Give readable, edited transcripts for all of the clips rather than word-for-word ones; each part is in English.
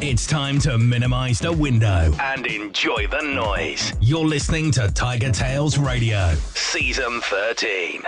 It's time to minimize the window and enjoy the noise. You're listening to TigerTails Radio, Season 13.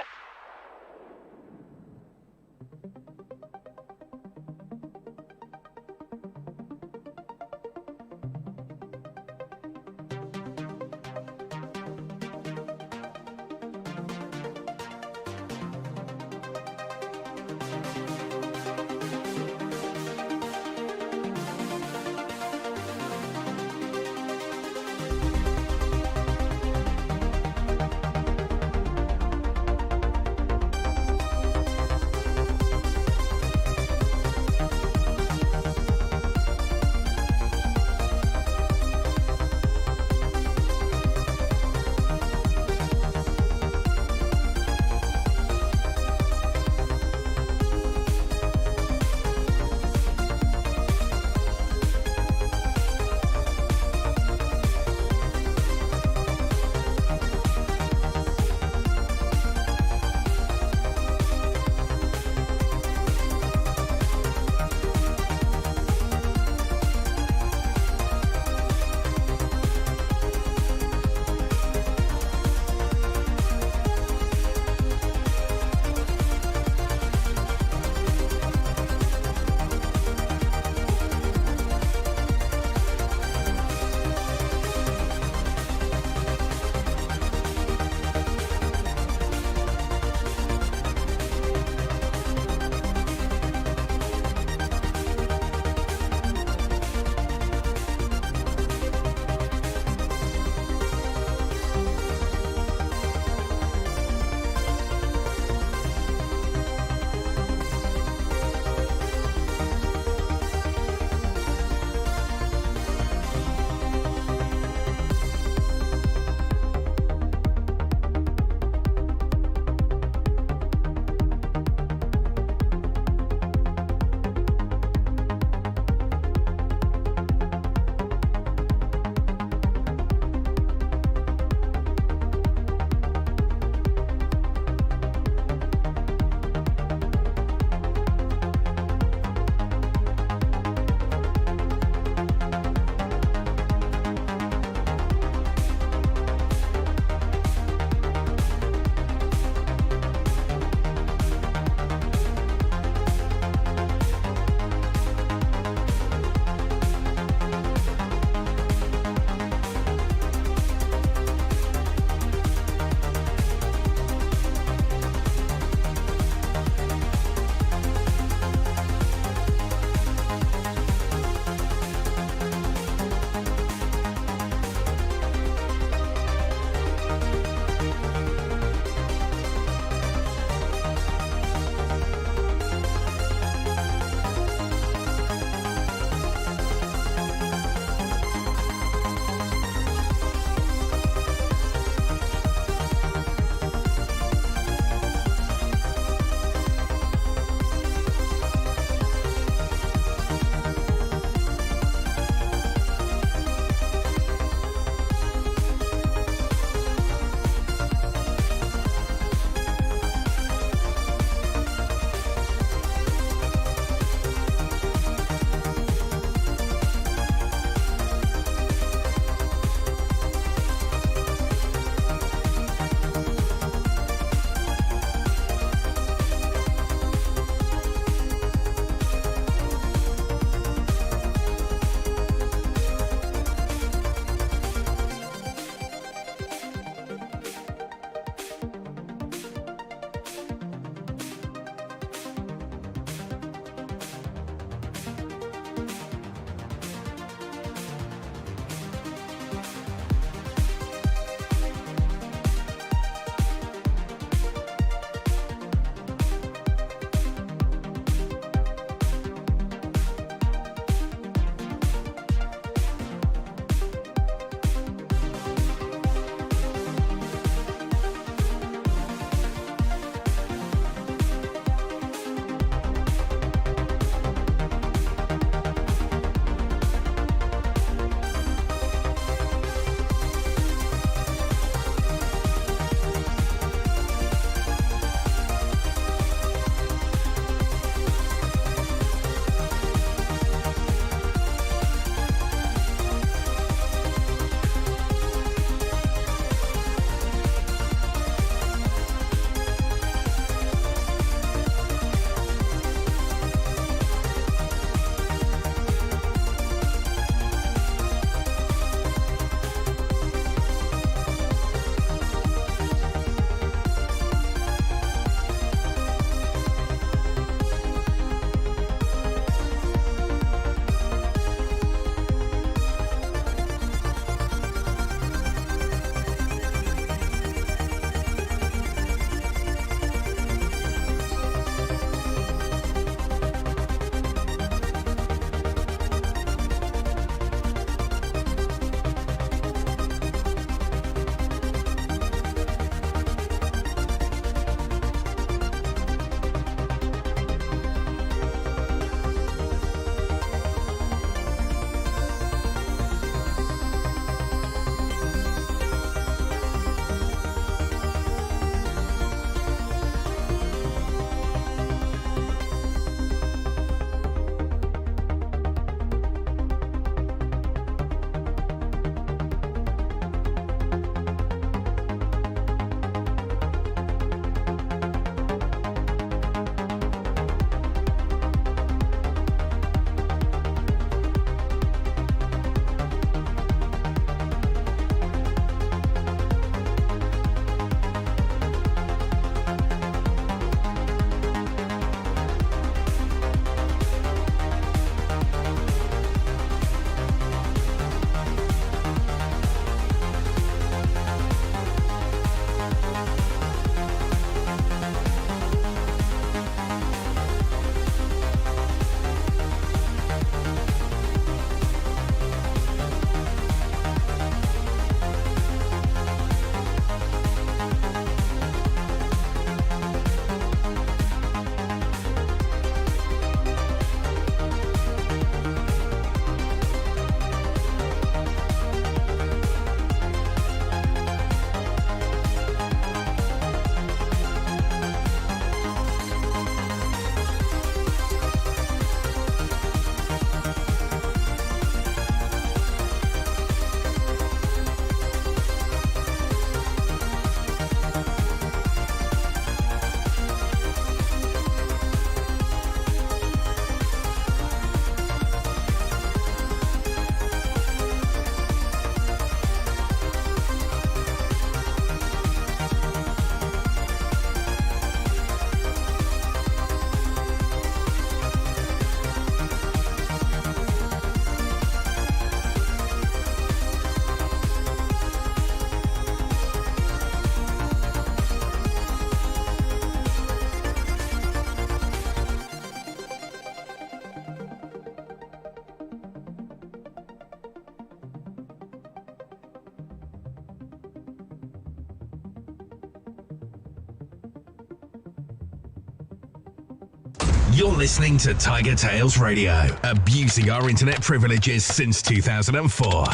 You're listening to TigerTails Radio, abusing our internet privileges since 2004.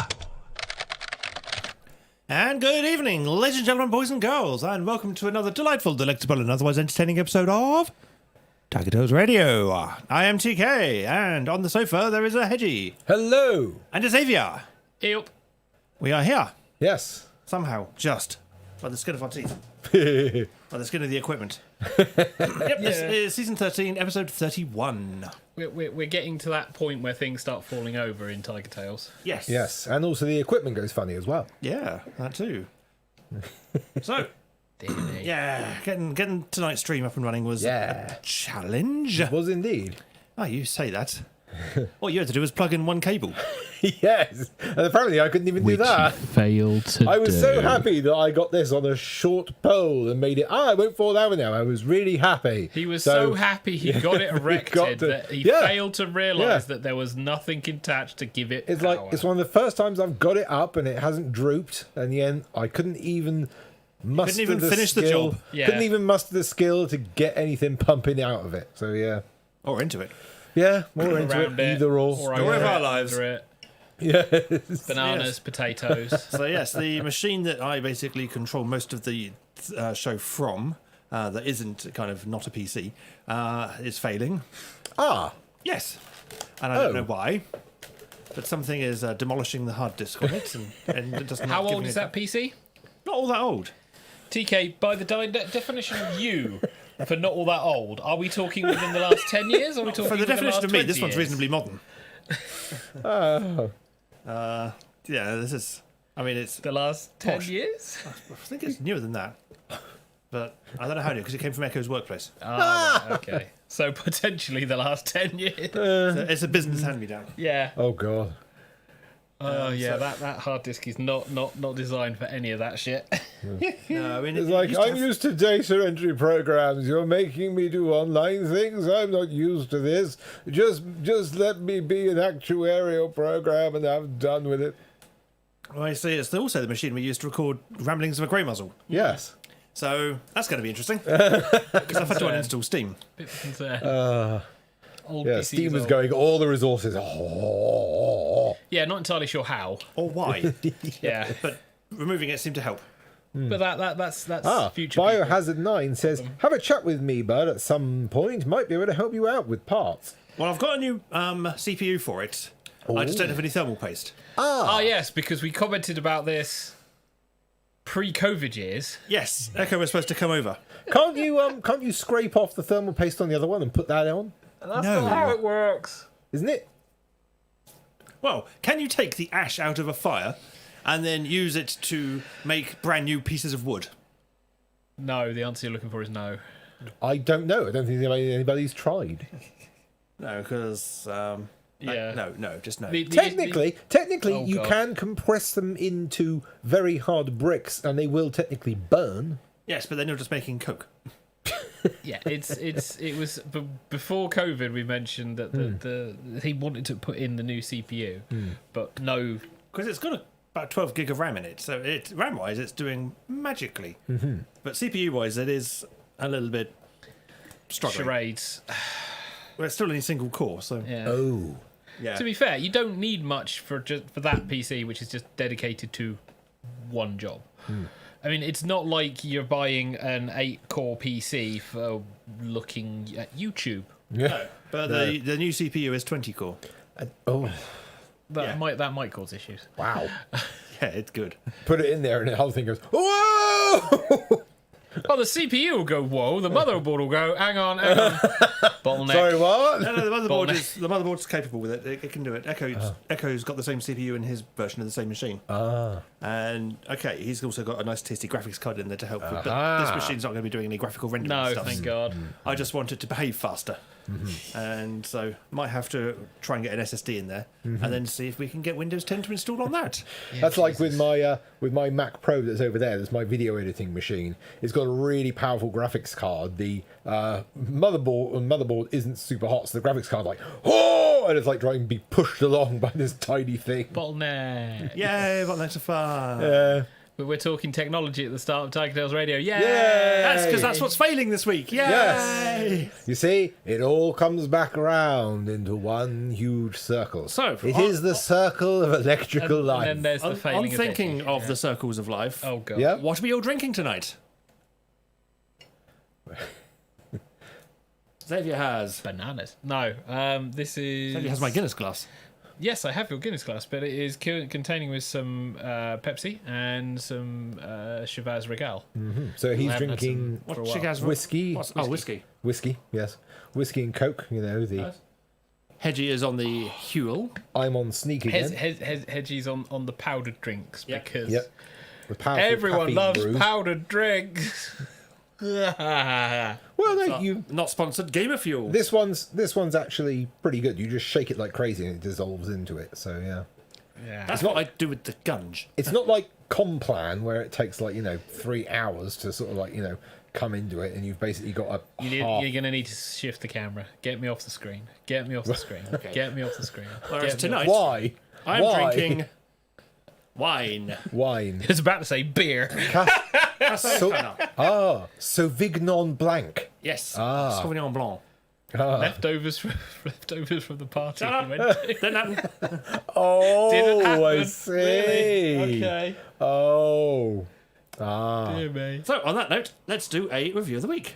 And good evening, ladies and gentlemen, boys and girls, and welcome to another delightful, delectable, and otherwise entertaining episode of TigerTails Radio. I am TK, and on the sofa there is a Hedgie. Hello. And a Xavier. Yep. We are here, Yes. somehow, just, by the skin of our teeth. By the skin of the equipment. Yep, this is season 13, episode 31. We're getting to that point where things start falling over in TigerTails. Yes. Yes. And also the equipment goes funny as well. Yeah, that too. So, yeah, getting tonight's stream up and running was a challenge. It was indeed. Oh, you say that. All you had to do was plug in one cable. Yes. And apparently I couldn't even do that. Failed to I was so happy that I got this on a short pole and made it. I won't fall down now. I was really happy. He was so happy he got it erected that he failed to realise that there was nothing attached to give it It's power. like it's one of the first times I've got it up and it hasn't drooped. And yet I couldn't even muster finish the skill. job. Yeah. Couldn't even muster the skill to get anything pumping out of it. So yeah. Or into it. Yeah, more into Around it. Either or. Story of our lives. Under it. Yes. Bananas, Yes. potatoes. So yes, the machine that I basically control most of the show from, that isn't kind of not a PC, is failing. Ah. Yes. And I don't know why. But something is demolishing the hard disk on it. And it doesn't. How old is that PC? Not all that old. TK, by the definition of you, for not all that old, are we talking within the last 10 years? Or are we talking For the within definition last of me, 20 this one's years? reasonably modern. Oh. Yeah, this is... I mean, it's... The last 10 Posh. years? I think it's newer than that. But I don't know how new, because it came from Echo's workplace. Right, okay. So potentially the last 10 years. So it's a business hand-me-down. Yeah. Oh god. Oh yeah, that hard disk is not designed for any of that shit. No, I mean, It's it like, used to I'm have- used to data entry programs. You're making me do online things. I'm not used to this. Just let me be an actuarial program and I'm done with it. Well, I see it's also the machine we used to record Ramblings of a Grey Muzzle. Yes. So that's going to be interesting. Because I've had to uninstall Steam. Bit of concern. Old Yeah, PCs Steam was old. going all the resources. Oh. Yeah, not entirely sure how. Or why. Yeah, But removing it seemed to help. but that's Ah, future. people. Biohazard 9 says, have a chat with me, bud, at some point. Might be able to help you out with parts. Well, I've got a new CPU for it. I just don't have any thermal paste. Ah, yes, because we commented about this pre-COVID years. Yes, Echo was supposed to come over. Can't you scrape off the thermal paste on the other one and put that on? That's No. not how it works. Isn't it? Well, can you take the ash out of a fire and then use it to make brand new pieces of wood? No, the answer you're looking for is no. I don't know. I don't think anybody's tried. No, because... Yeah. no, just no. Technically, Oh, you God. can compress them into very hard bricks, and they will technically burn. Yes, but then you're just making coke. Yeah, it was before COVID. We mentioned that the he wanted to put in the new CPU, but no. Because it's got about 12 gig of RAM in it, so RAM-wise it's doing magically. Mm-hmm. But CPU-wise it is a little bit struggling. Charades. Well, it's still only single core, so... Yeah. Oh. Yeah. To be fair, you don't need much for that PC, which is just dedicated to one job. I mean, it's not like you're buying an 8-core PC for looking at YouTube. Yeah. But the new CPU is 20-core. Oh. That might cause issues. Wow. Yeah, it's good. Put it in there, and the whole thing goes, whoa! Oh, the CPU will go, whoa, the motherboard will go, hang on. Bottleneck. Sorry, what? No, the motherboard's capable with it. It can do it. Echo's got the same CPU in his version of the same machine. And okay, he's also got a nice tasty graphics card in there to help with. But this machine's not going to be doing any graphical rendering No, stuff. thank God. I just want it to behave faster. And so might have to try and get an SSD in there and then see if we can get Windows 10 to install on that. That's like with my Mac Pro that's over there. That's my video editing machine. It's got a really powerful graphics card. The motherboard isn't super hot, so the graphics card like and it's like trying to be pushed along by this tiny thing. Bottleneck. Yay, but that's a fun. But we're talking technology at the start of TigerTails Radio. Yay! That's because that's what's failing this week. Yay! Yes. You see, it all comes back around into one huge circle. So, it is the circle of electrical life. And then there's the I'm failing of thinking Edgy. of the circles of life. Oh, God. Yeah. What are we all drinking tonight? Xavier has. Bananas. No, this is... Xavier has my Guinness glass. Yes, I have your Guinness glass, but it is containing with some Pepsi and some Chivas Regal. So he's haven't had drinking some for a What while. she has? whiskey. Whiskey. Whiskey, yes. Whiskey and Coke, you know. Hedgie is on the Huel. I'm on sneak again. Hedgie's on the powdered drinks Yep. because Yep. The powerful everyone caffeine loves brew. powdered drinks. Well, no, you. Not sponsored. Gamer Fuel. This one's actually pretty good. You just shake it like crazy and it dissolves into it. So yeah. Yeah. That's what I do with the gunge. It's not like Complan where it takes 3 hours to sort of come into it, and you've basically got a half. You're gonna need to shift the camera. Get me off the screen. Get me off the screen. Get me off the screen. Whereas Get me tonight, Why? I'm Why? drinking wine. Wine. I was about to say beer. Sauvignon Blanc. Yes. Ah. Sauvignon Blanc. Leftovers from the party. Shut you up. went to. Didn't happen. Oh, Didn't happen. I see. Really? Okay. Oh. Dear me. So, on that note, let's do a review of the week.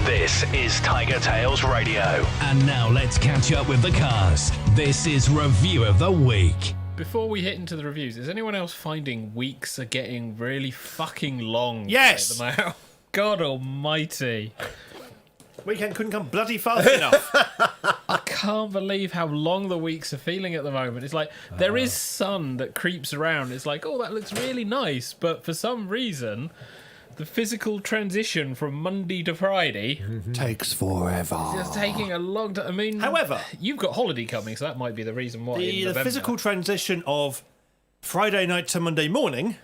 This is TigerTails Radio. And now let's catch up with the cast. This is Review of the Week. Before we hit into the reviews, is anyone else finding weeks are getting really fucking long? Yes. At the moment? God almighty. Weekend couldn't come bloody fast enough. I can't believe how long the weeks are feeling at the moment. It's like there is sun that creeps around. It's like, oh, that looks really nice. But for some reason, the physical transition from Monday to Friday Takes forever. is taking a long time. I mean, However, you've got holiday coming, so that might be the reason why. in The November. physical transition of Friday night to Monday morning,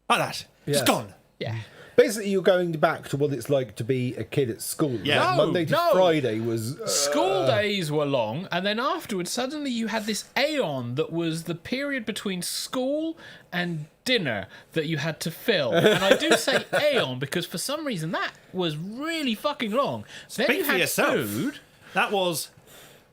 like that, just Yeah. gone. Yeah. Basically, you're going back to what it's like to be a kid at school. Yeah. Like No, Monday to no. Friday was. School days were long, and then afterwards, suddenly you had this aeon that was the period between school and dinner that you had to fill. And I do say aeon because for some reason that was really fucking long. Then Speak you for had yourself. food. That was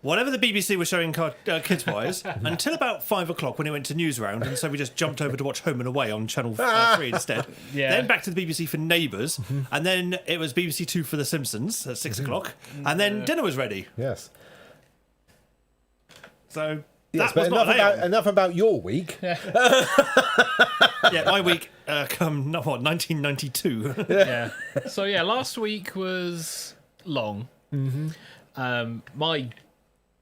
whatever the BBC was showing kids-wise until about 5 o'clock when it went to Newsround, and so we just jumped over to watch Home and Away on Channel 3 instead. Yeah. Then back to the BBC for Neighbours, and then it was BBC 2 for The Simpsons at 6 o'clock, and then dinner was ready. Yes. So Yes, that but was not an aeon. enough about your week. Yeah, my week come 1992. Yeah. So yeah, last week was long. My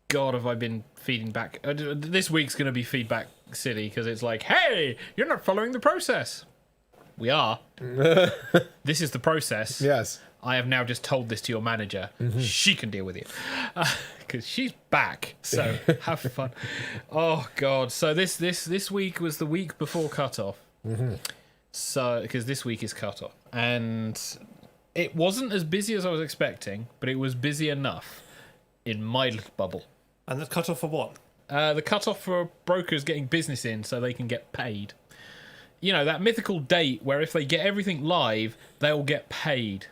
God, have I been feeding back? This week's going to be feedback city because it's like, hey, you're not following the process. We are. This is the process. Yes. I have now just told this to your manager. She can deal with you because she's back. So have fun. Oh God! So this week was the week before cutoff. So because this week is cutoff, and it wasn't as busy as I was expecting, but it was busy enough in my little bubble. And the cut off for what? The cutoff for brokers getting business in so they can get paid. You know, that mythical date where if they get everything live, they'll get paid.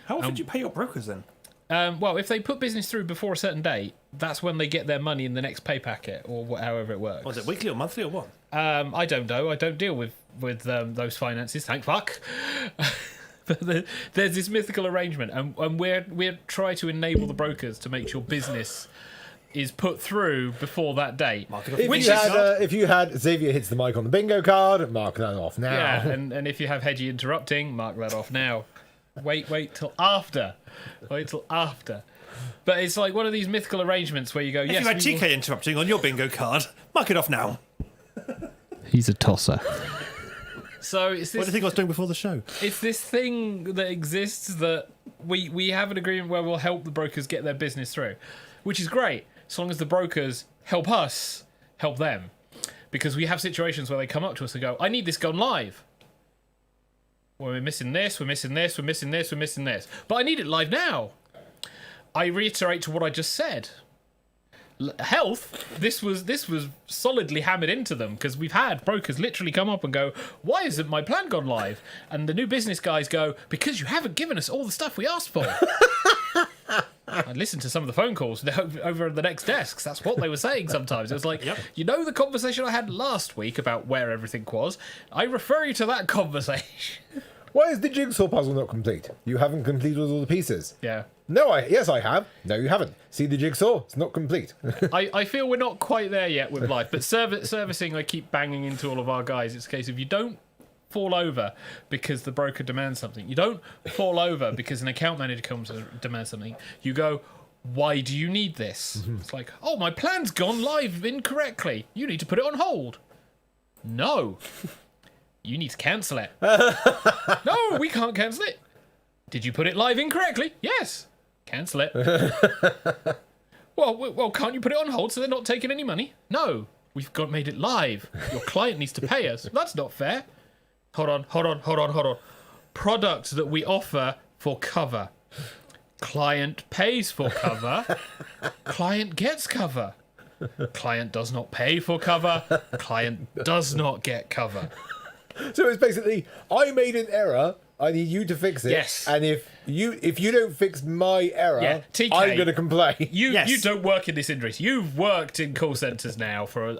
How often do you pay your brokers then? Well, if they put business through before a certain date, that's when they get their money in the next pay packet, or however it works. Was it weekly or monthly or what? I don't know. I don't deal with those finances. Thank fuck. But there's this mythical arrangement, and we're trying to enable the brokers to make sure business is put through before that date. If you had Xavier hits the mic on the bingo card, mark that off now. Yeah, and if you have Hedgie interrupting, mark that off now. Wait till after. Wait till after. But it's like one of these mythical arrangements where you go, If yes, you had we will- TK interrupting on your bingo card, mark it off now. He's a tosser. So it's What do you this, think I was doing before the show? it's this thing that exists that we have an agreement where we'll help the brokers get their business through, which is great, as long as the brokers help us help them. Because we have situations where they come up to us and go, I need this gone live. Well, we're missing this, we're missing this, we're missing this, we're missing this. But I need it live now. I reiterate to what I just said. Health, this was solidly hammered into them, because we've had brokers literally come up and go, why isn't my plan gone live? And the new business guys go, because you haven't given us all the stuff we asked for. I listened to some of the phone calls over at the next desks. That's what they were saying sometimes. It was like, you know the conversation I had last week about where everything was? I refer you to that conversation. Why is the jigsaw puzzle not complete? You haven't completed all the pieces. Yeah. No, yes, I have. No, you haven't. See the jigsaw? It's not complete. I feel we're not quite there yet with life, but servicing, I keep banging into all of our guys. It's a case of you don't fall over because the broker demands something. You don't fall over because an account manager comes and demands something. You go, why do you need this? It's like, oh, my plan's gone live incorrectly. You need to put it on hold. No. You need to cancel it. No, we can't cancel it. Did you put it live incorrectly? Yes. Cancel it. Well, can't you put it on hold so they're not taking any money? No. We've made it live. Your client needs to pay us. That's not fair. Hold on. Product that we offer for cover. Client pays for cover. Client gets cover. Client does not pay for cover. Client does not get cover. So it's basically, I made an error. I need you to fix it. Yes. And if you don't fix my error, TK, I'm going to complain. You don't work in this industry. You've worked in call centres now for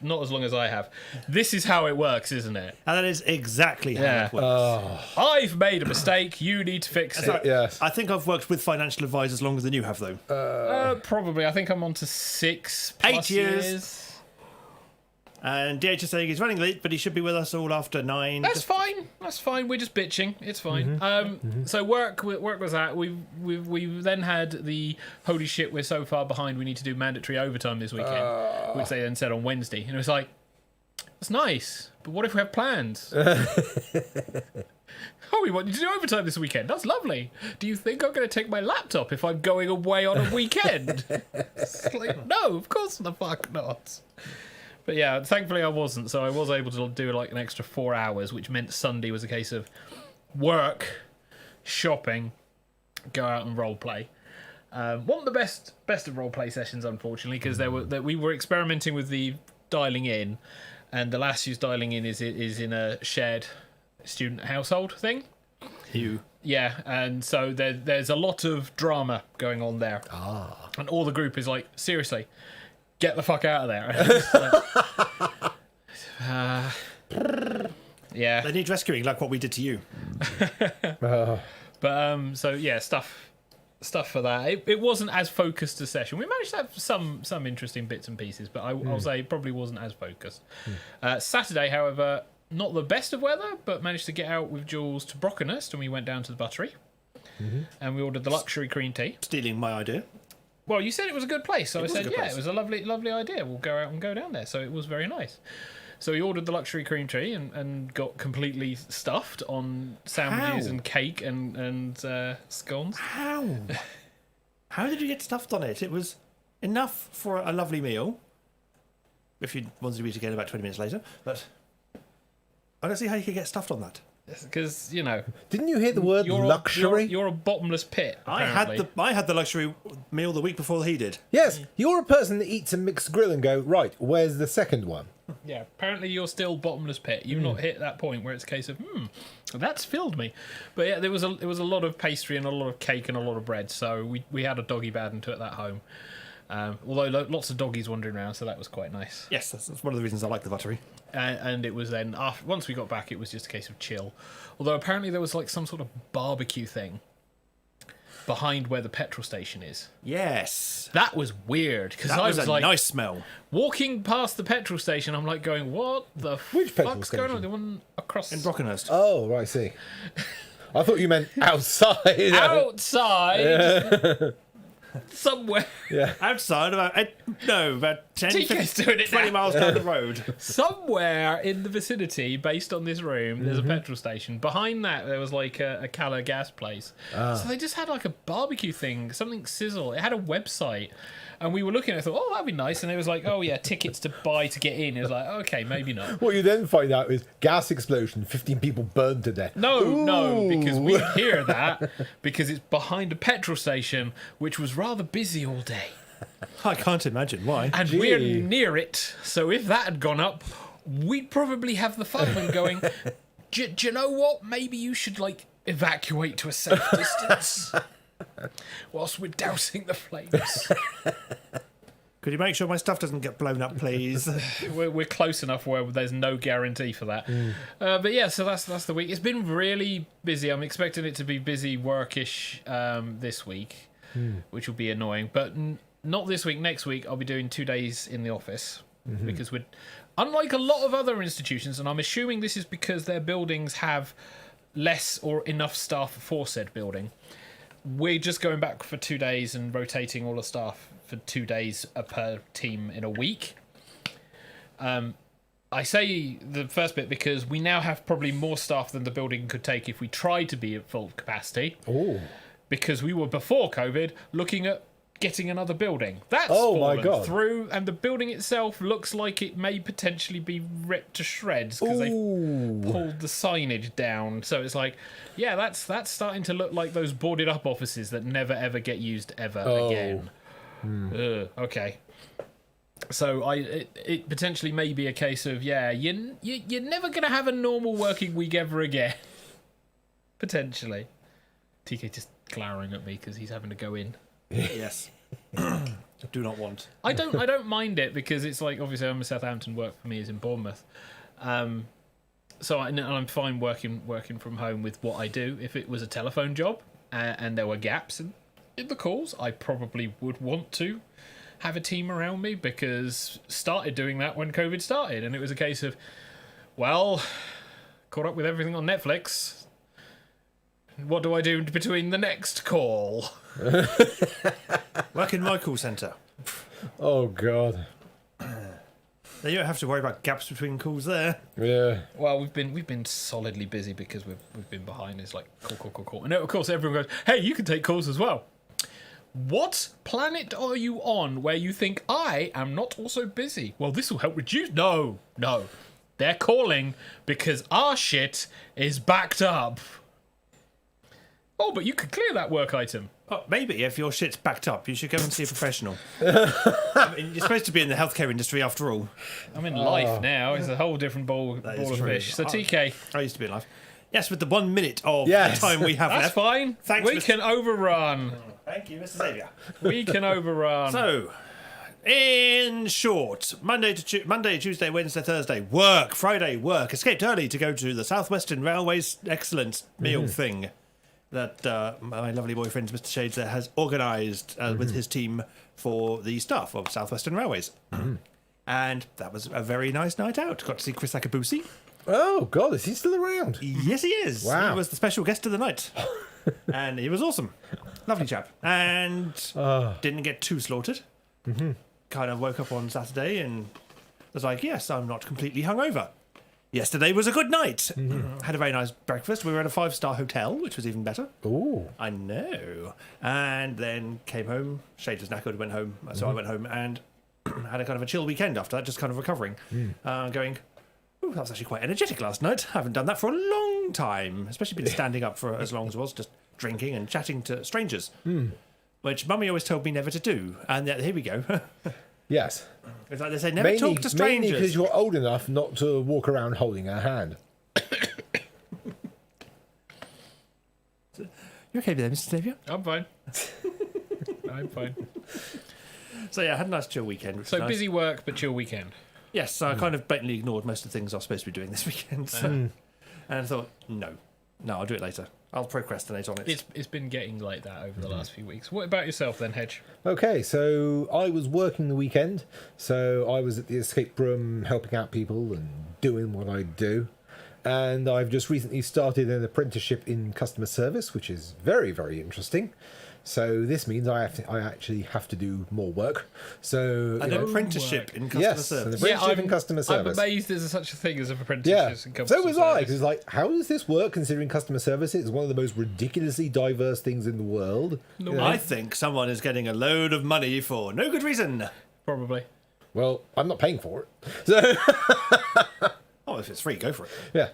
not as long as I have. This is how it works, isn't it? And that is exactly how it works. I've made a mistake. You need to fix it. Yes. I think I've worked with financial advisors longer than you have, though. Probably. I think I'm on to 6+ 8 years. And DH is saying he's running late, but he should be with us all after 9. That's fine. We're just bitching. It's fine. So work was that. We've then had the holy shit, we're so far behind, we need to do mandatory overtime this weekend, which they then said on Wednesday. And it was like, that's nice, but what if we have plans? Oh, we want you to do overtime this weekend. That's lovely. Do you think I'm going to take my laptop if I'm going away on a weekend? It's like, no, of course the fuck not. But yeah, thankfully I wasn't, so I was able to do like an extra 4 hours, which meant Sunday was a case of work, shopping, go out and role play. Wasn't the best of role play sessions, unfortunately, because we were experimenting with the dialing in, and the lass who's dialing in is in a shared student household thing. Yeah, and so there's a lot of drama going on there. And all the group is like, seriously, get the fuck out of there. Yeah. They need rescuing, like what we did to you. But so yeah, stuff for that. It wasn't as focused a session. We managed to have some interesting bits and pieces, but I'll say it probably wasn't as focused. Saturday, however, not the best of weather, but managed to get out with Jules to Brockenhurst, and we went down to the buttery, and we ordered the luxury cream tea. Stealing my idea. Well, you said it was a good place, so I said, yeah, it was a lovely idea. We'll go out and go down there. So it was very nice. So we ordered the luxury cream tea and got completely stuffed on sandwiches and cake and scones. How? How did you get stuffed on it? It was enough for a lovely meal, if you wanted to eat again about 20 minutes later, but I don't see how you could get stuffed on that. Because, Didn't you hear the word luxury? You're a bottomless pit, apparently. I had the luxury meal the week before he did. Yes, you're a person that eats a mixed grill and go, right, where's the second one? Yeah, apparently you're still bottomless pit. You've not hit that point where it's a case of, that's filled me. But yeah, there was a lot of pastry and a lot of cake and a lot of bread, so we had a doggy bad and took that home. Although lots of doggies wandering around, so that was quite nice. Yes, that's one of the reasons I like the buttery. And it was then, once we got back, it was just a case of chill. Although apparently there was like some sort of barbecue thing behind where the petrol station is. Yes. That was weird, because I was a like, nice smell. Walking past the petrol station, I'm like going, what the fuck's going on? The one across... In Brockenhurst. Oh, right, I see. I thought you meant outside. Outside! Somewhere. Yeah. Outside, about 10, TK's 15, doing it 20 now. miles down the road. Somewhere in the vicinity, based on this room, there's a petrol station. Behind that, there was like a Cala gas place. So they just had like a barbecue thing, something sizzle. It had a website. And we were looking at it, I thought, that'd be nice. And it was like, oh yeah, tickets to buy to get in. It was like, okay, maybe not. What you then find out is gas explosion, 15 people burned to death. No, because we hear that because it's behind a petrol station, which was rather busy all day. I can't imagine why. And we're near it, so if that had gone up, we'd probably have the fireman going, do you know what? Maybe you should, evacuate to a safe distance whilst we're dousing the flames. Could you make sure my stuff doesn't get blown up, please? We're close enough where there's no guarantee for that. But yeah, so that's the week. It's been really busy. I'm expecting it to be busy workish this week, which will be annoying. But not this week. Next week, I'll be doing 2 days in the office because we're unlike a lot of other institutions, and I'm assuming this is because their buildings have less or enough staff for said building. We're just going back for 2 days and rotating all the staff for 2 days per team in a week. I say the first bit because we now have probably more staff than the building could take if we tried to be at full capacity. Oh. Because we were, before COVID, looking at getting another building. That's my God. through, and the building itself looks like it may potentially be ripped to shreds because they pulled the signage down. So it's like, yeah, that's starting to look like those boarded up offices that never ever get used ever again. Okay. So it potentially may be a case of, yeah, you're never going to have a normal working week ever again. Potentially. TK just glowering at me because he's having to go in. Yes. Do not want. I don't mind it because it's like, obviously I'm a Southampton, work for me is in Bournemouth. So I'm fine working from home with what I do. If it was a telephone job and there were gaps in the calls, I probably would want to have a team around me because started doing that when COVID started, and it was a case of, well, caught up with everything on Netflix. What do I do between the next call? Work in my call centre. Oh, God. Then you don't have to worry about gaps between calls there. Yeah. Well, we've been solidly busy because we've been behind. It's like call. And of course everyone goes, hey, you can take calls as well. What planet are you on where you think I am not also busy? Well, this will help reduce... No. They're calling because our shit is backed up. Oh, but you could clear that work item. Oh, maybe if your shit's backed up, you should go and see a professional. I mean, you're supposed to be in the healthcare industry after all. I'm in life now. It's a whole different ball of fish. So, TK. I used to be in life. Yes, with the 1 minute of Yes. time we have That's left. fine. Thanks, we Mr. can overrun. Thank you, Mr. Xavier. We can overrun. So, in short, Monday, Tuesday, Wednesday, Thursday, work. Friday, work. Escaped early to go to the South Western Railway's excellent meal thing that my lovely boyfriend, Mr. Shades, there has organised with his team for the staff of South Western Railways. And that was a very nice night out. Got to see Chris Akabusi. Oh, God, is he still around? Yes, he is. Wow. He was the special guest of the night. And he was awesome. Lovely chap. And didn't get too slaughtered. Kind of woke up on Saturday and was like, yes, I'm not completely hungover. Yesterday was a good night. Had a very nice breakfast. We were at a 5-star hotel, which was even better. Ooh. I know. And then came home. Shade was knackered, went home. So I went home and had a kind of a chill weekend after that, just kind of recovering. Going, ooh, that was actually quite energetic last night. I haven't done that for a long time. Especially been standing up for as long as it was, just drinking and chatting to strangers. Which Mummy always told me never to do. And here we go. Yes. It's like they say, never talk to Mainly because strangers. you're old enough not to walk around holding her hand. You okay there, Mr. Xavier? I'm fine. I'm fine. So yeah, I had a nice chill weekend. Which So was nice. busy work, but chill weekend. Yes, so I kind of blatantly ignored most of the things I was supposed to be doing this weekend. So. And I thought, no, I'll do it later. I'll procrastinate on it. It's been getting like that over the last few weeks. What about yourself then, Hedge? Okay, so I was working the weekend. So I was at the escape room helping out people and doing what I do. And I've just recently started an apprenticeship in customer service, which is very, very interesting. So this means I actually have to do more work. So An apprenticeship in customer yes, service. an apprenticeship in customer I'm service. amazed there's such a thing as an Yeah, apprenticeship in customer so was I, service. because it's like, how does this work considering customer service is one of the most ridiculously diverse things in the world? No, You know? I think someone is getting a load of money for no good reason. Probably. Well, I'm not paying for it. So, Oh, if it's free, go for it. yeah.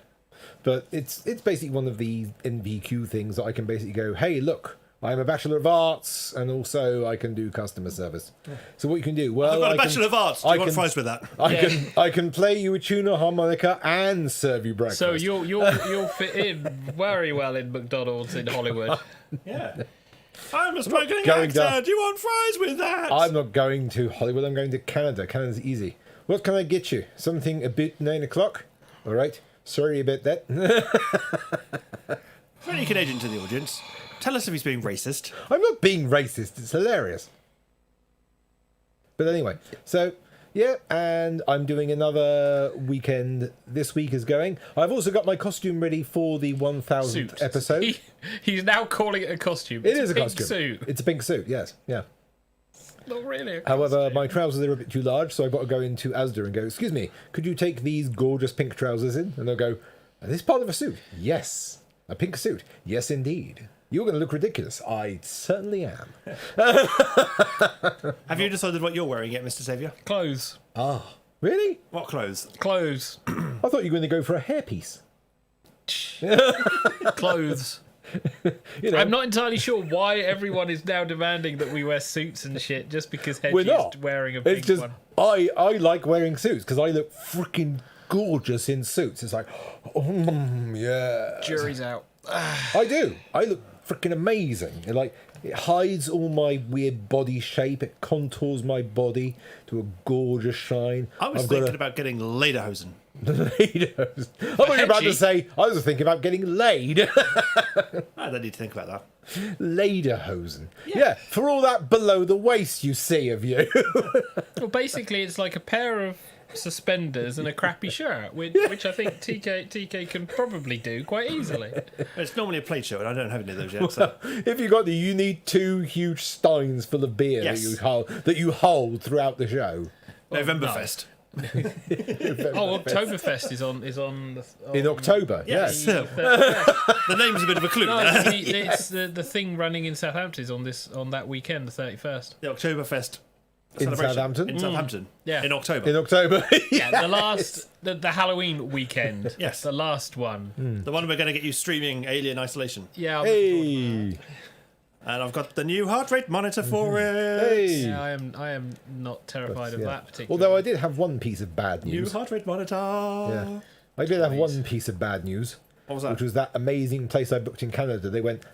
But it's basically one of the NVQ things that I can basically go, hey, look, I'm a Bachelor of Arts, and also I can do customer service. So what you can do? Well, I've got a Bachelor of Arts. Do you want fries with that? I can play you a tune or harmonica and serve you breakfast. So you'll fit in very well in McDonald's in Hollywood. Yeah. I'm a struggling going actor. down. Do you want fries with that? I'm not going to Hollywood. I'm going to Canada. Canada's easy. What can I get you? Something about 9 o'clock? All right. Sorry about that. For any Canadians in the audience, tell us if he's being racist. I'm not being racist. It's hilarious. But anyway, so yeah, and I'm doing another weekend. This week is going. I've also got my costume ready for the 1000th episode. He's now calling it a costume. It is a pink costume. Suit. It's a pink suit. Yes, yeah. Not really. However, my trousers are a bit too large, so I've got to go into Asda and go, excuse me, could you take these gorgeous pink trousers in? And they'll go, are this part of a suit? Yes. A pink suit? Yes, indeed. You're going to look ridiculous. I certainly am. Have you decided what you're wearing yet, Mr. Saviour? Clothes. Ah, really? What clothes? Clothes. I thought you were going to go for a hairpiece. Clothes. You know, I'm not entirely sure why everyone is now demanding that we wear suits and shit just because Hedgie we're not. is wearing a pink It's just, one. I like wearing suits because I look freaking gorgeous in suits. It's like, yeah. Jury's out. I do. I look freaking amazing. It hides all my weird body shape. It contours my body to a gorgeous shine. I was thinking about getting lederhosen. Lederhosen. I thought you were about to say, I was thinking about getting laid. I don't need to think about that. Lederhosen. Yeah, for all that below the waist you see of you. Well, basically, it's like a pair of suspenders and a crappy shirt, which I think TK can probably do quite easily. It's normally a plaid shirt, and I don't have any of those yet. So. If you got you need 2 huge steins full of beer Yes. that you hold throughout the show. Novemberfest. Oktoberfest is on In October, Yes. yes. The name's a bit of a clue. No, there. it's the thing running in Southampton is on that weekend, the 31st. The Oktoberfest In celebration. Southampton? In Southampton. Yeah. In October. In October. Yeah, the last the Halloween weekend. Yes. The last one. The one we're going to get you streaming Alien Isolation. Yeah. Hey. And I've got the new heart rate monitor for it. Hey. Yeah, I am not terrified of Yeah. that particular. Although I did have one piece of bad New news. heart rate monitor. Yeah. I did have one piece of bad news. What was that? Which was that amazing place I booked in Canada. They went,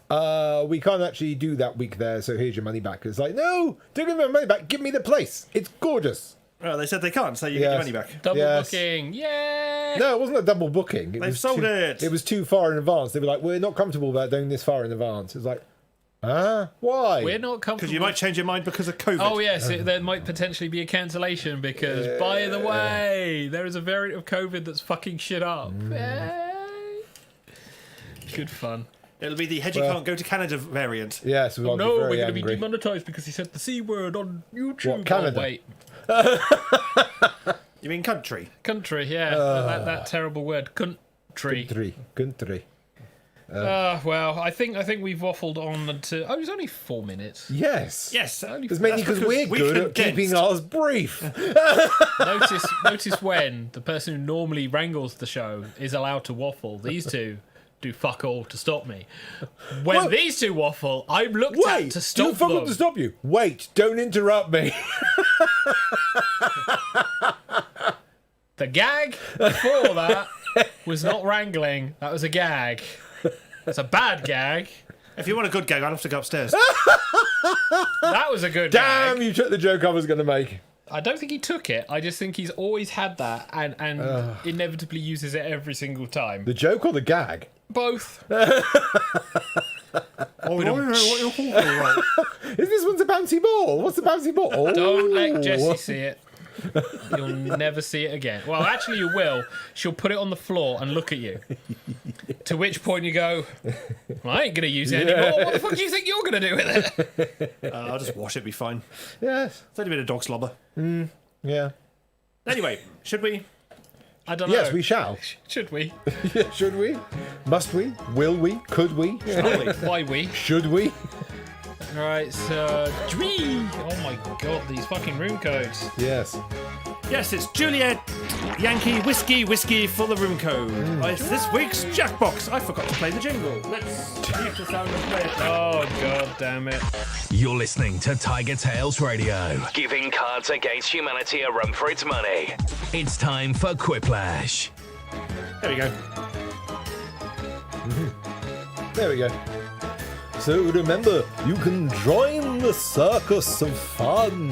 we can't actually do that week there, so here's your money back. It's like, no, don't give me my money back. Give me the place. It's gorgeous. Well, they said they can't, so you get your money back. Double Yes. booking. Yay! No, it wasn't a double booking. They've sold it. It was too far in advance. They were like, we're not comfortable about doing this far in advance. It was like, why? We're not comfortable. Because you might change your mind because of COVID. Oh yes, there might potentially be a cancellation because, by the way, there is a variant of COVID that's fucking shit up. Yay. Good fun. It'll be the Hedgie can't go to Canada variant. Yes, we Oh no, we're going to be angry. demonetized because he said the C word on YouTube. What, Canada? Oh, wait. You mean country? Country, yeah. That terrible word. Country. Country. Well, I think we've waffled on to. Oh, it was only 4 minutes. Yes. Yes. It's mainly because we're good at keeping ours brief. Notice when the person who normally wrangles the show is allowed to waffle. These two do fuck all to stop me. When these two waffle, I'm looked at to stop do fuck all them. to stop you. Wait, don't interrupt me. The gag before that was not wrangling. That was a gag. That's a bad gag. If you want a good gag, I'll have to go upstairs. That was a good Damn, gag. you took the joke I was going to make. I don't think he took it. I just think he's always had that and inevitably uses it every single time. The joke or the gag? Both. I don't know what you're talking about. Is this one's a bouncy ball? What's the bouncy ball? Don't let Jessie see it. You'll never see it again. Well, actually, you will. She'll put it on the floor and look at you. To which point you go, well, I ain't going to use it anymore. What the fuck do you think you're going to do with it? I'll just wash it, be fine. Yes. It's only been a dog slobber. Yeah. Anyway, should we? I don't know. Yes, we shall. Should we? Should we? Must we? Will we? Could we? Why we? Should we? Right, so... Oh my god, these fucking room codes. Yes. Yes, it's Juliet Yankee Whiskey for the room code. It's this week's Jackbox. I forgot to play the jingle. Let's mute the sound and play it. Oh, god damn it. You're listening to TigerTails Radio, giving Cards Against Humanity a run for its money. It's time for Quiplash. There we go. There we go. So remember, you can join the circus of fun.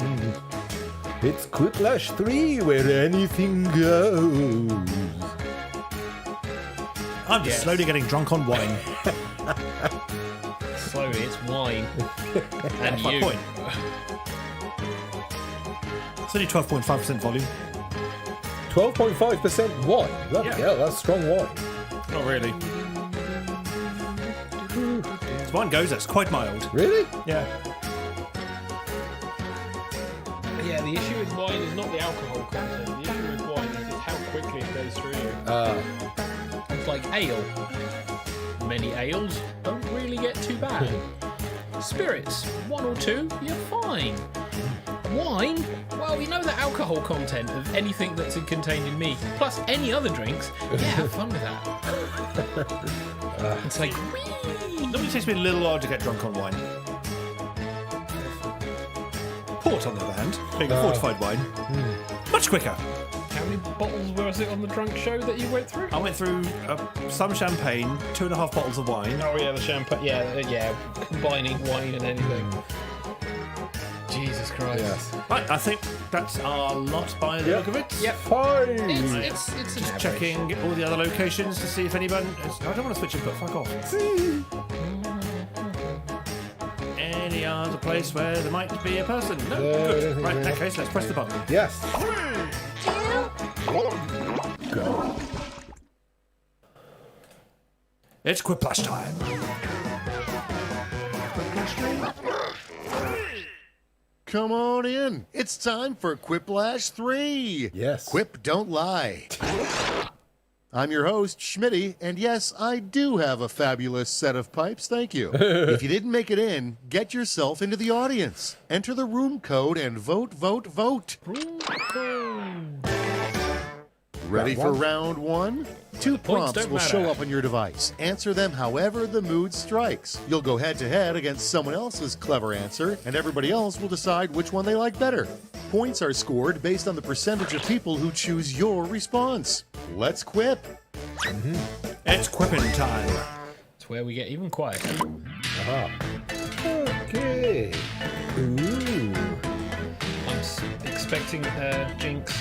It's Quiplash 3, where anything goes. I'm just slowly getting drunk on wine. Slowly, it's wine. And That's my you. point. It's only 12.5% volume. 12.5% wine. Bloody hell, that's strong wine. Not really. As wine goes, that's quite mild. Really? Yeah. Yeah, the issue with wine is not the alcohol content. The issue with wine is just how quickly it goes through you. It's like ale. Many ales don't really get too bad. Spirits, 1 or 2, you're fine. Wine, well, you know the alcohol content of anything that's contained in meat, plus any other drinks. Yeah, have fun with that. It's like, whee! Normally it takes me a little while to get drunk on wine. Port, on the other hand, being a fortified wine, much quicker. How many bottles was it on the drunk show that you went through? I went through some champagne, 2.5 bottles of wine. Oh yeah, the champagne. Yeah, combining wine and anything. Jesus Christ. Yes. Right, I think that's our lot by the look of it. Yep. Fine. It's an Just average. checking all the other locations to see if anyone. I don't want to switch input. Fuck off. Any other place where there might be a person? No. No, I don't Good. think Right. In so. that case, let's press the button. Yes. Go. It's Quiplash time. Come on in. It's time for Quiplash 3. Yes. Quip, don't lie. I'm your host, Schmitty, and yes, I do have a fabulous set of pipes, thank you. If you didn't make it in, get yourself into the audience. Enter the room code and vote, vote, vote. Ready for round 1? 2 points prompts don't will matter. show up on your device. Answer them however the mood strikes. You'll go head-to-head against someone else's clever answer, and everybody else will decide which one they like better. Points are scored based on the percentage of people who choose your response. Let's quip. It's Quipping time. It's where we get even quieter. Okay. Ooh. I'm expecting Jinx.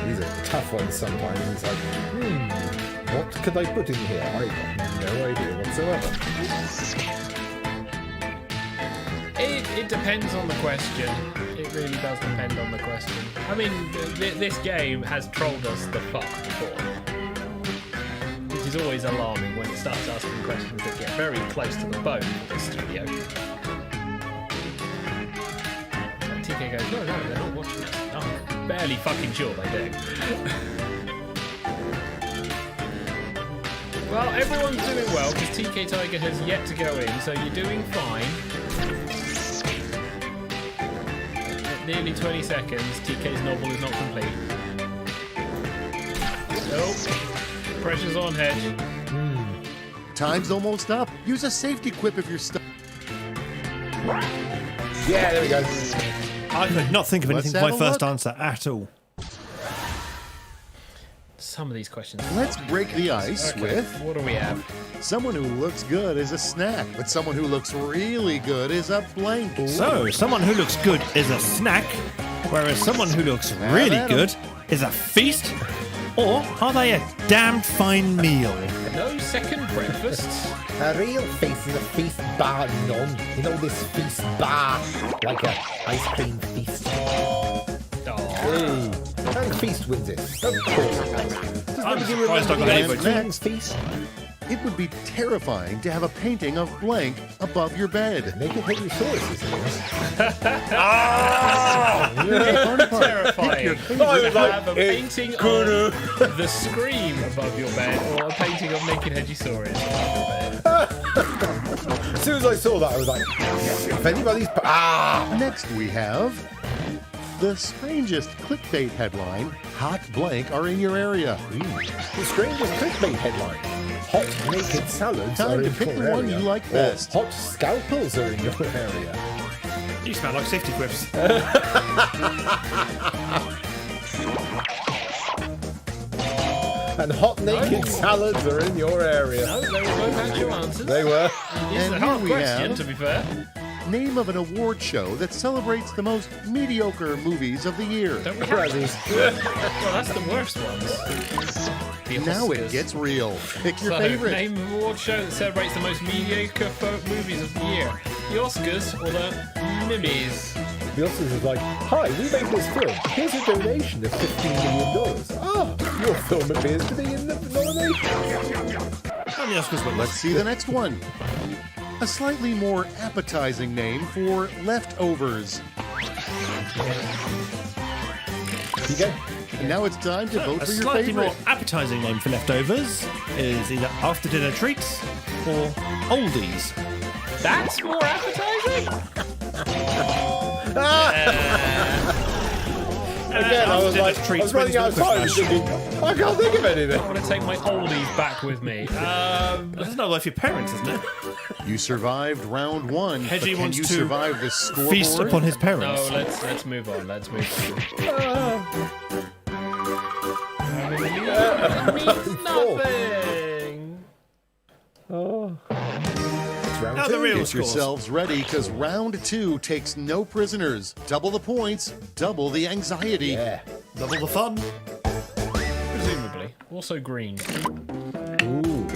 These are tough ones sometimes. It's like, what could I put in here? I got no idea whatsoever. It depends on the question. It really does depend on the question. I mean, this game has trolled us the fuck before. Which is always alarming when it starts asking questions that get very close to the bone of the studio. And TK goes, no, they're not watching us. I'm barely fucking sure they do. Well, everyone's doing well because TK Tiger has yet to go in, so you're doing fine. Nearly 20 seconds. TK's novel is not complete. Nope. Pressure's on, Hedge. Time's almost up. Use a safety quip if you're stuck. Yeah, there we go. I could not think of Let's anything for my have a first look. answer at all. Some of these questions. Let's break the ice with What do we have? someone who looks good is a snack, but someone who looks really good is a blank. So, someone who looks good is a snack, whereas someone who looks really at 'em. good is a feast? Or are they a damned fine meal? No second breakfasts. A real feast is a feast bar none. You know this feast bar, like a ice cream feast. Oh. Hey, and feast wins it. Of course. I'm surprised I got the anybody. ice cream feast. It would be terrifying to have a painting of blank above your bed. Make it heavy sources. Terrifying. I was like, Have a it's painting gonna- of the Scream above your bed, or a painting of Naked Hedgesaurus above your bed. As soon as I saw that, I was like, if anybody's... Next we have the strangest clickbait headline, hot blank are in your area. The strangest clickbait headline. Hot naked salads Time are to in pick your the one area. you like Or best. hot scalpels are in your area. You smell like safety quips. And hot naked salads are in your area. No, they were both actual answers. They were. It's And a here hard we question, have- to be fair. Name of an award show that celebrates the most mediocre movies of the year. Don't we have Razzies. Well, that's the worst ones. The Now it Oscars. gets real. Pick your So, favorite. name an award show that celebrates the most mediocre movies of the year. The Oscars or the Mimmies? The Oscars is like, hi, we made this film. Here's a donation of $15 million. Ah, your film appears to be in the nomination. And the Oscars win. Let's see the next one. A slightly more appetizing name for leftovers. You go. And now it's time to vote A for your slightly favorite. more appetizing name for leftovers is either after dinner treats or oldies. That's more appetizing? Again, I was after like, dinner I treats was running wins out of the time Christmas. thinking, I can't think of anything. I want to take my oldies back with me. That's not life for your parents, isn't it? You survived round one. but Hedgie can wants you to survive the scoreboard? Feast upon his No, parents. let's move on. Let's move on. Means nothing. It's round Now two. the real Get scores. yourselves ready, because round two takes no prisoners. Double the points, double the anxiety. Yeah. Double the fun. Presumably. Also green. Ooh.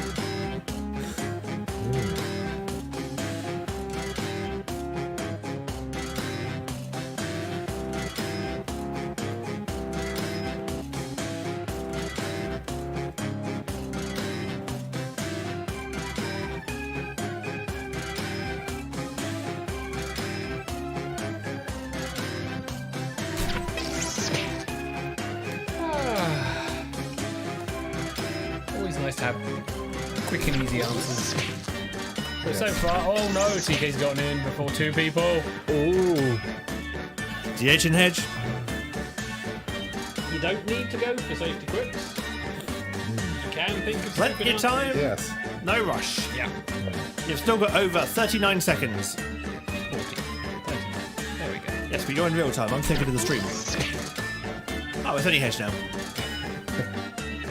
Always nice to have quick and easy answers. But so far, oh no, TK's gotten in before two people. Ooh. DH and Hedge. You don't need to go for safety quips. You can think of Plenty stupid of time. Yes. No rush. answers. Yeah. You've still got over 39 seconds. 40. 39. There we go. Yes, but you're in real time. I'm thinking of the stream. Oh, it's only Hedge now.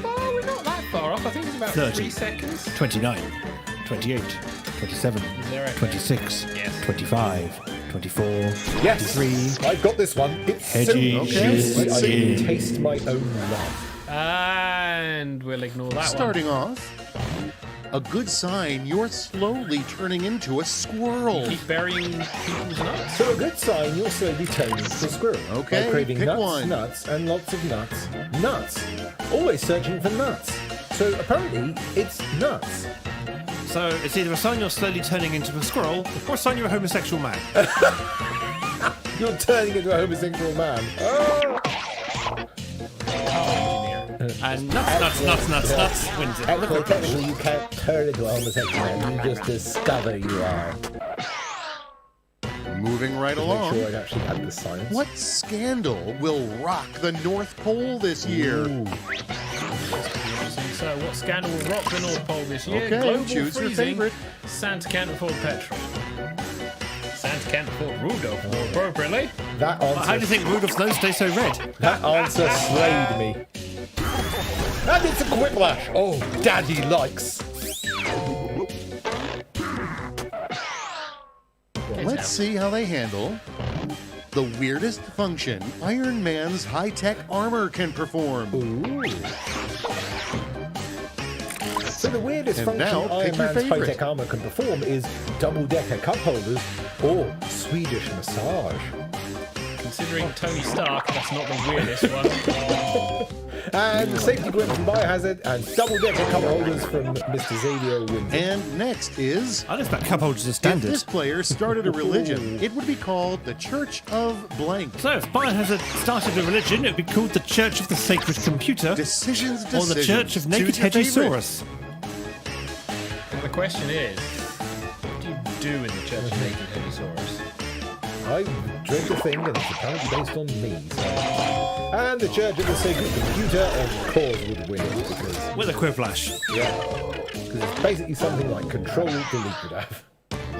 Oh, we're not that far off. I think it's about 30. 3 seconds. 29, 28, 27, There it 26, Yes. 25, 24, Yes. 23. I've got this one. It's so Hedgie juicy. is I can in. taste my own love. And we'll ignore that Starting off, a good sign you're slowly turning into a squirrel. one. Keep burying people's nuts. So a good sign you're slowly turning into a squirrel. Okay, By craving pick nuts, one. nuts, and lots of nuts. Nuts. Always searching for nuts. So apparently, it's nuts. So it's either a sign you're slowly turning into a squirrel or a sign you're a homosexual man. You're turning into a homosexual man. And nuts wins it. Actually, technically, you can't turn into a homosexual man. You just discover you are. Moving right Make along. sure I actually had the science. What scandal will rock the North Pole this year? Ooh. So, what scandal will rock the North Pole this year? Okay, Global choose your freezing. favorite. Santa can't afford petrol. Santa can't afford Rudolph, more appropriately. That How do you answer, think Rudolph's nose stays so red? that answer slayed me. And it's a quiplash. Oh, Daddy likes. Let's see how they handle the weirdest function Iron Man's high-tech armor can perform. Ooh. So the weirdest And function now, Iron pick your Man's favorite. high-tech armor can perform is double-decker cup holders or Swedish massage. Considering Tony Stark, that's not the weirdest one. And the safety grip from Biohazard, and double-decker cup holders from Mr. Xavier Windsor. And next is... I just bet cup holders are If standard. this player started a religion, it would be called the Church of Blank. So if Biohazard started a religion, it would be called the Church of the Sacred Computer. Decisions. Or the Church of Naked Choose your favorite. Hedgesaurus. And the question is, what do you do in the Church of Naked Hedgesaurus? I dread the thing, and it's apparently based on me. So. And the Church of the Sacred Computer, of course, would win it because With a quiplash. it's basically something like Control Delete would have.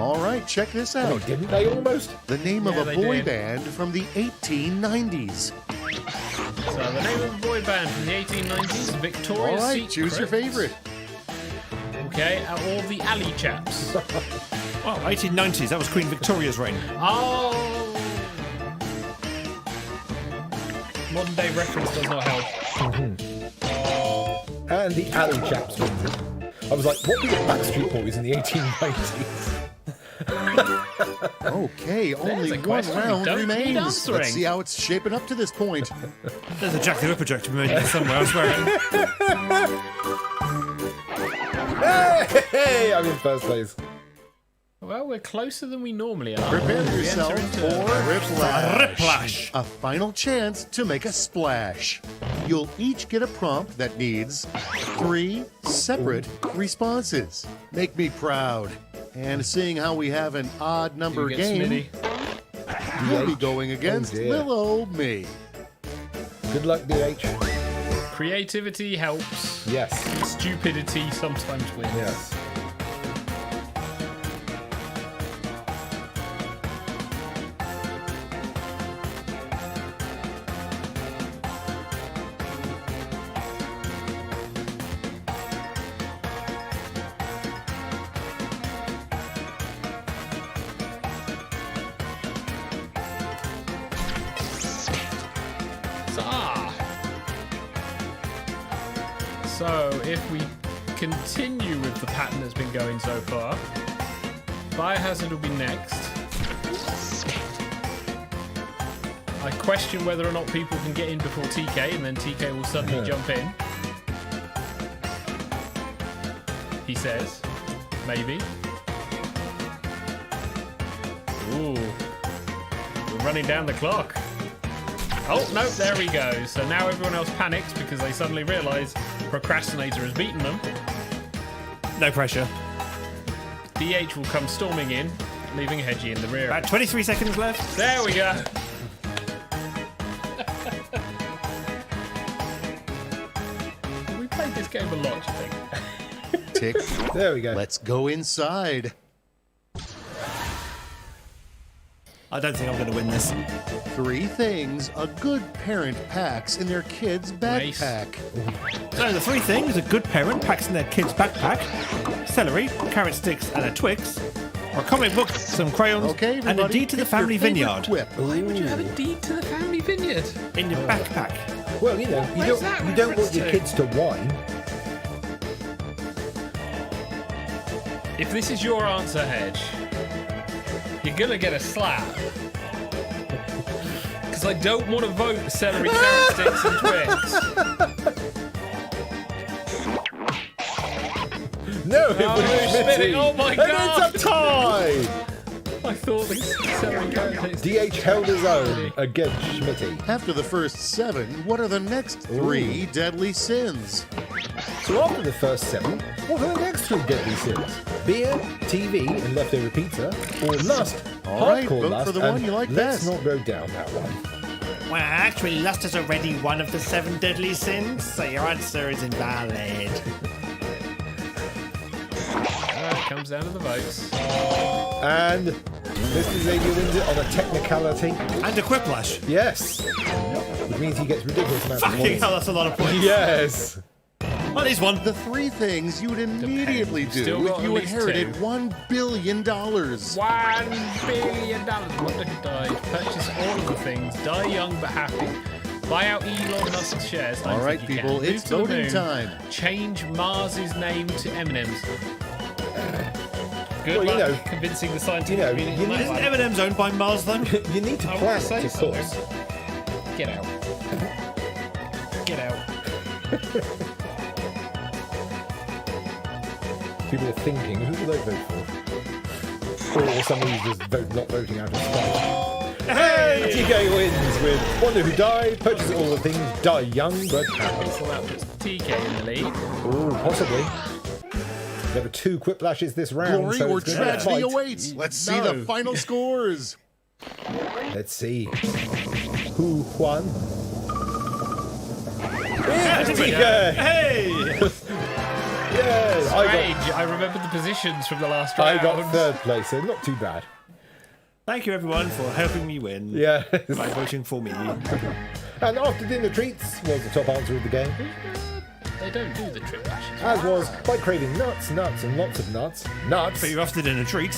All right, check this Oh, out. didn't they almost? The name Yeah, of a they boy did. band from the 1890s. So the name of a boy band from the 1890s, All Victoria's right, Secret. choose your favorite. Okay, all the alley chaps. Oh, 1890s. That was Queen Victoria's reign. Oh! Modern day reference does not help. And the Alley Chaps wins it. I was like, what were the Backstreet Boys in the 1890s? Okay, only a one question we round don't need remains. answering. Let's see how it's shaping up to this point. There's a Jack the Ripper joke to be made somewhere, I swear. Hey, I'm in first place. Well, we're closer than we normally are. Prepare We yourself enter for into- Riplash. Riplash. A final chance to make a splash. You'll each get a prompt that needs 3 separate responses. Make me proud. And seeing how we have an odd Do number you get game, Smitty? you'll be going against dear. little old me. Good luck, DH. Creativity helps. Yes. Stupidity sometimes wins. Yes. So, if we continue with the pattern that's been going so far, Biohazard will be next. I question whether or not people can get in before TK, and then TK will suddenly jump in. He says, maybe. Ooh, we're running down the clock. Oh, no, there we go. So now everyone else panics because they suddenly realise Procrastinator has beaten them. No pressure. DH will come storming in, leaving Hedgie in the rear. About 23 seconds left. There we go. We played this game a lot, do you think? Tick. There we go. Let's go inside. I don't think I'm going to win this. 3 things a good parent packs in their kid's Nice. backpack. So the 3 things a good parent packs in their kid's backpack: celery, carrot sticks, and a Twix, or a comic book, some crayons, Okay, and a everybody, deed to the pick your family favorite vineyard Quip. Why would you have a deed to the family vineyard? in your backpack. Well, you know, Where's that you don't want reference your to? kids to whine. If this is your answer, Hedge, you're gonna get a slap. Because I don't want to vote celery, carrot sticks, and Twix. No, it Oh, was you're Smitty. spinning. Oh my And God. it's a tie! I thought the celery, carrot sticks. DH held his own against Schmitty. After the first 7, what are the next 3 deadly sins? So after the first 7, what are the next 3 deadly sins? Beer, TV, and leftover pizza, or lust? All right, Hardcore vote lust, for the one and you like let's best. not go down that one. Well, actually, lust is already one of the 7 deadly sins, so your answer is invalid. It comes down to the votes. And Mr. Xavier wins it on a technicality. And a quiplash. Yes. Which means he gets ridiculous amounts of Fucking points. hell, that's a lot of points. Yes. Well, here's one. The 3 things you would immediately Depends. Still do got if at you least inherited 2. $1 billion. $1 billion. What if died? Purchase all of the things. Die young but happy. Buy out Elon Musk's shares. All right, Don't think you people, can. it's Move to the voting moon. time. Change Mars's name to Eminem's. Good luck convincing the scientific community. Isn't M&M's owned by Mars, though? You need to plan it, of course. Get out. Get out. People are thinking, who will they vote for? Or someone who's just not voting out of spite. Hey! TK wins with Wonder Who Die, purchase all the things, die young, but happy. So that puts TK in the lead. Oh, possibly. There were 2 Quiplashes this round. Glory so or it's gonna be a tragedy fight. awaits. Let's see the final scores. Let's see. Who won? It's TK! Hey! Yes! I remember the positions from the last round. I got 3rd place, so not too bad. Thank you, everyone, for helping me win. Yeah. By voting for me. And after dinner treats was the top answer of the game. They don't do the trip lashes. As was by craving nuts, and lots of nuts. Nuts. But you're after dinner treat.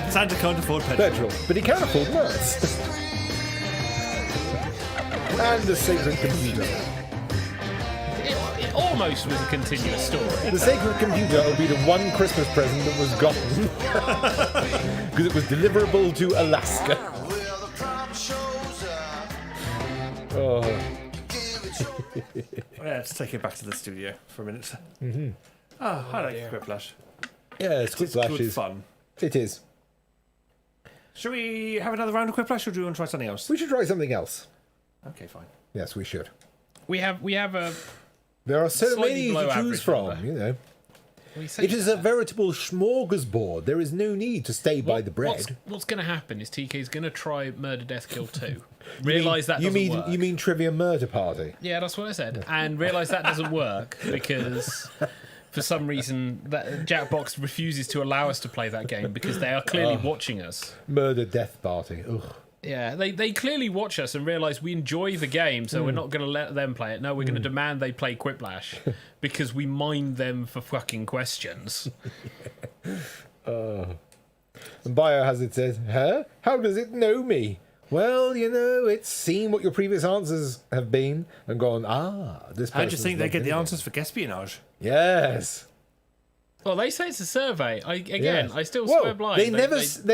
Santa can't afford petrol. But he can afford nuts. And the sacred computer. It almost was a continuous story. The sacred computer will be the one Christmas present that was gotten. Because it was deliverable to Alaska. Oh. Let's take it back to the studio for a minute. Mm-hmm. Oh, I like Quiplash. Yeah, It's Quiplash good is fun. It is. Shall we have another round of Quiplash, or do you want to try something else? We should try something else. Okay, fine. Yes, we should. We have a. There are so Slightly many below to choose average from, number. you know. We say It is a veritable smorgasbord. There is no need to stay by the bread. What's going to happen is TK's going to try Murder, Death, Kill 2. Realise that doesn't work. You mean Trivia Murder Party? Yeah, that's what I said. And realise that doesn't work because for some reason that Jackbox refuses to allow us to play that game because they are clearly watching us. Murder Death Party. Ugh. Yeah, they clearly watch us and realise we enjoy the game, so we're not going to let them play it. No, we're going to demand they play Quiplash because we mind them for fucking questions. And Biohazard says, huh? How does it know me? Well, you know, it's seen what your previous answers have been and gone, this How do you person's think they logged get in the again." answers for Guespionage? Yes. Well, they say it's a survey. Yes. I still swear blind. They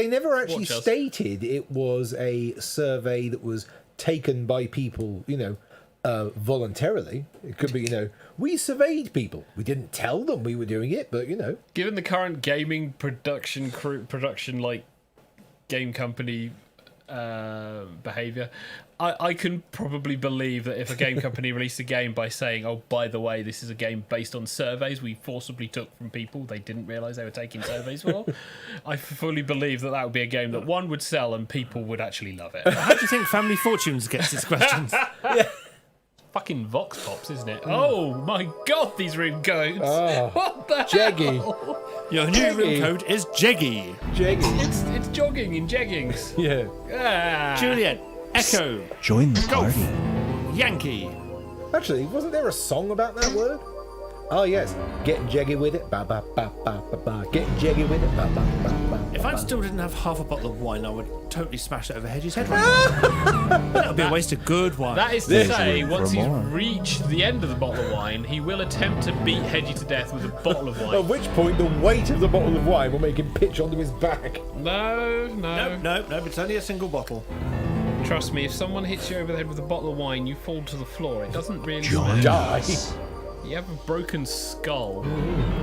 never actually watch us. stated it was a survey that was taken by people, you know, voluntarily. It could be, you know, we surveyed people. We didn't tell them we were doing it, but you know. Given the current gaming production like game company behavior, I can probably believe that if a game company released a game by saying, oh, by the way, this is a game based on surveys we forcibly took from people they didn't realise they were taking surveys for, I fully believe that would be a game that one would sell and people would actually love it. How do you think Family Fortunes gets its questions? Fucking Vox Pops, isn't it? Oh my god, these room codes! What the Jeggy. hell? Your new room code is Jeggy. Jeggy. It's jogging in jeggings. Yeah. Juliet, Echo, Join the Golf, party. Yankee. Actually, wasn't there a song about that word? Oh, yes. Get jeggy with it. Ba, ba, ba, ba, ba, ba. Get jeggy with it. Ba, ba, ba, ba, If I ba. still didn't have half a bottle of wine, I would totally smash it over Hedges' head right now. That would be a waste of good wine. That is to say, once he's reached the end of the bottle of wine, he will attempt to beat Hedgie to death with a bottle of At wine. which point, the weight of the bottle of wine will make him pitch onto his back. No. No, it's only a single bottle. Trust me, if someone hits you over the head with a bottle of wine, you fall to the floor. It doesn't really Join Die. You have a broken skull.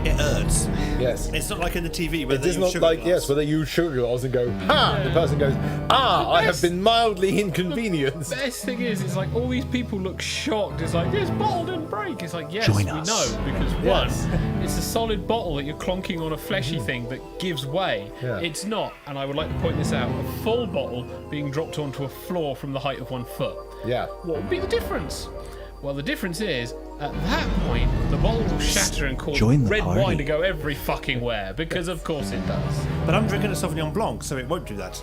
It hurts. Yes. It's not like in the TV where It they is use not sugar like, glass. yes, where they use sugar glass and go, ha! The person goes, I have been mildly inconvenienced. Best thing is, it's like all these people look shocked. It's like, this bottle didn't break. It's like, yes, Join we us. know. Because Yes. one, it's a solid bottle that you're clonking on a fleshy thing that gives way. Yeah. It's not, and I would like to point this out, a full bottle being dropped onto a floor from the height of 1 foot. Yeah. What would be the difference? Well, the difference is, at that point, the bottle will shatter and cause Join the red party. wine to go every fucking where, because of course it does. But I'm drinking a Sauvignon Blanc, so it won't do that.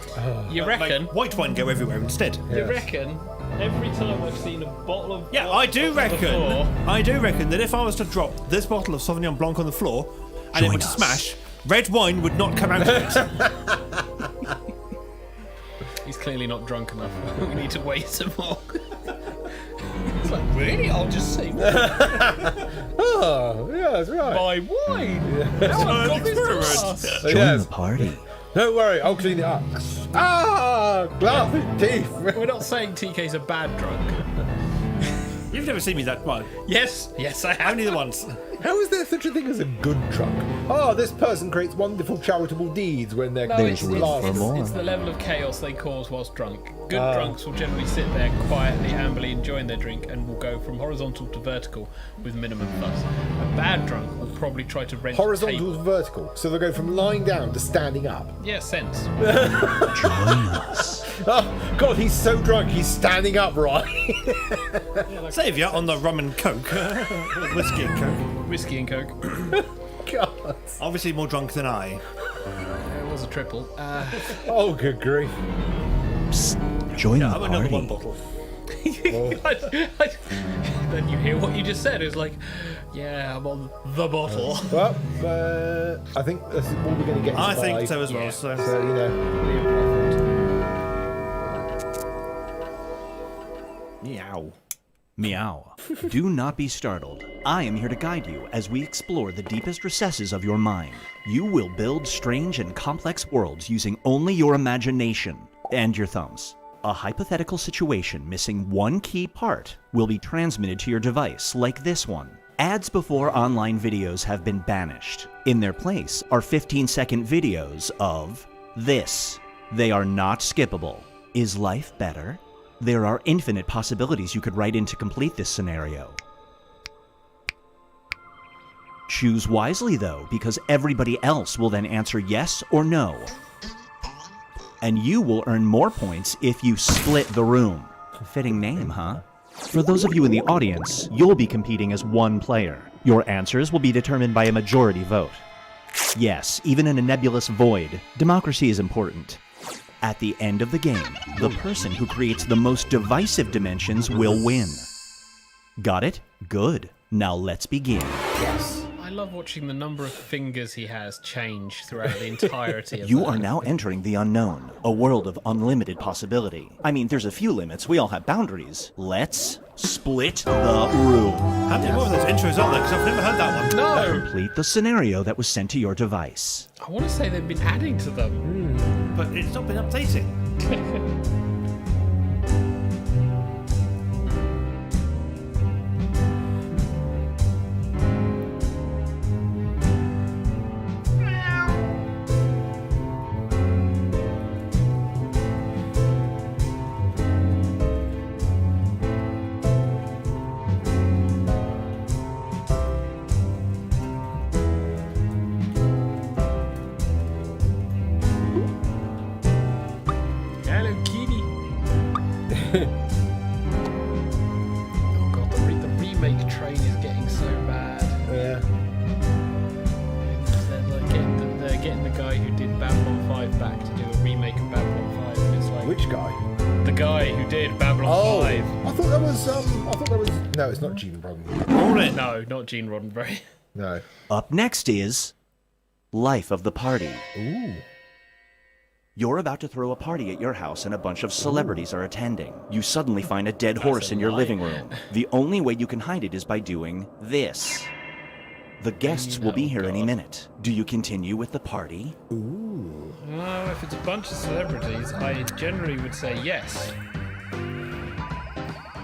You Make reckon? white wine go everywhere instead. You reckon? Every time I've seen a bottle of Yeah, wine I do on the floor- reckon that if I was to drop this bottle of Sauvignon Blanc on the floor and it Join were to us. smash, red wine would not come out of it. He's clearly not drunk enough. We need to wait some more. It's like, really? I'll just say. Oh, Oh, yeah, that's right. My wine. Now I've got this glass. Join the party. Don't worry, I'll clean it up. Ah, glass teeth. We're not saying TK's a bad drunk. You've never seen me that one. Yes, I have. Only the once. How is there such a thing as a good drunk? Oh, this person creates wonderful charitable deeds when they're No, There's it's the level of chaos they cause whilst drunk. Good drunks will generally sit there quietly, ambly enjoying their drink and will go from horizontal to vertical with minimum fuss. A bad drunk will probably try to rent a horizontal table. to vertical, so they'll go from lying down to standing up. Yeah, sense. Join us. Oh, God, he's so drunk, he's standing upright. Saviour on the rum and coke. Whiskey and coke. Whiskey and coke. God. Obviously more drunk than I. It was a triple. Oh, good grief. Psst, join the I'm another one party. bottle. Then you hear what you just said. It's like, yeah, I'm on the bottle. Well, I think this is what we're going to get. I think five. so as well. Yeah. So. So, you know. Meow. Meow. Do not be startled. I am here to guide you as we explore the deepest recesses of your mind. You will build strange and complex worlds using only your imagination and your thumbs. A hypothetical situation missing one key part will be transmitted to your device, like this one. Ads before online videos have been banished. In their place are 15-second videos of this. They are not skippable. Is life better? There are infinite possibilities you could write in to complete this scenario. Choose wisely, though, because everybody else will then answer yes or no. And you will earn more points if you split the room. Fitting name, huh? For those of you in the audience, you'll be competing as one player. Your answers will be determined by a majority vote. Yes, even in a nebulous void, democracy is important. At the end of the game, the person who creates the most divisive dimensions will win. Got it? Good. Now let's begin. I love watching the number of fingers he has change throughout the entirety of You that. are now entering the unknown, a world of unlimited possibility. I mean, there's a few limits, we all have boundaries. Let's split the room. How many more of those intros are there? Because I've never heard that one. No! Complete the scenario that was sent to your device. I want to say they've been adding to them. But it's not been updating. Hello, kitty. Oh god, the remake train is getting so bad. Yeah. They're getting the guy who did Babylon 5 back to do a remake of Babylon 5, and it's like Which guy? the guy who did Babylon 5. I thought that was. No, it's not Gene Roddenberry. No, not Gene Roddenberry. No. Up next is Life of the Party. Ooh. You're about to throw a party at your house and a bunch of celebrities are attending. You suddenly find a dead horse in your living room. The only way you can hide it is by doing this. The guests will be here any minute. Do you continue with the party? No, if it's a bunch of celebrities, I generally would say yes.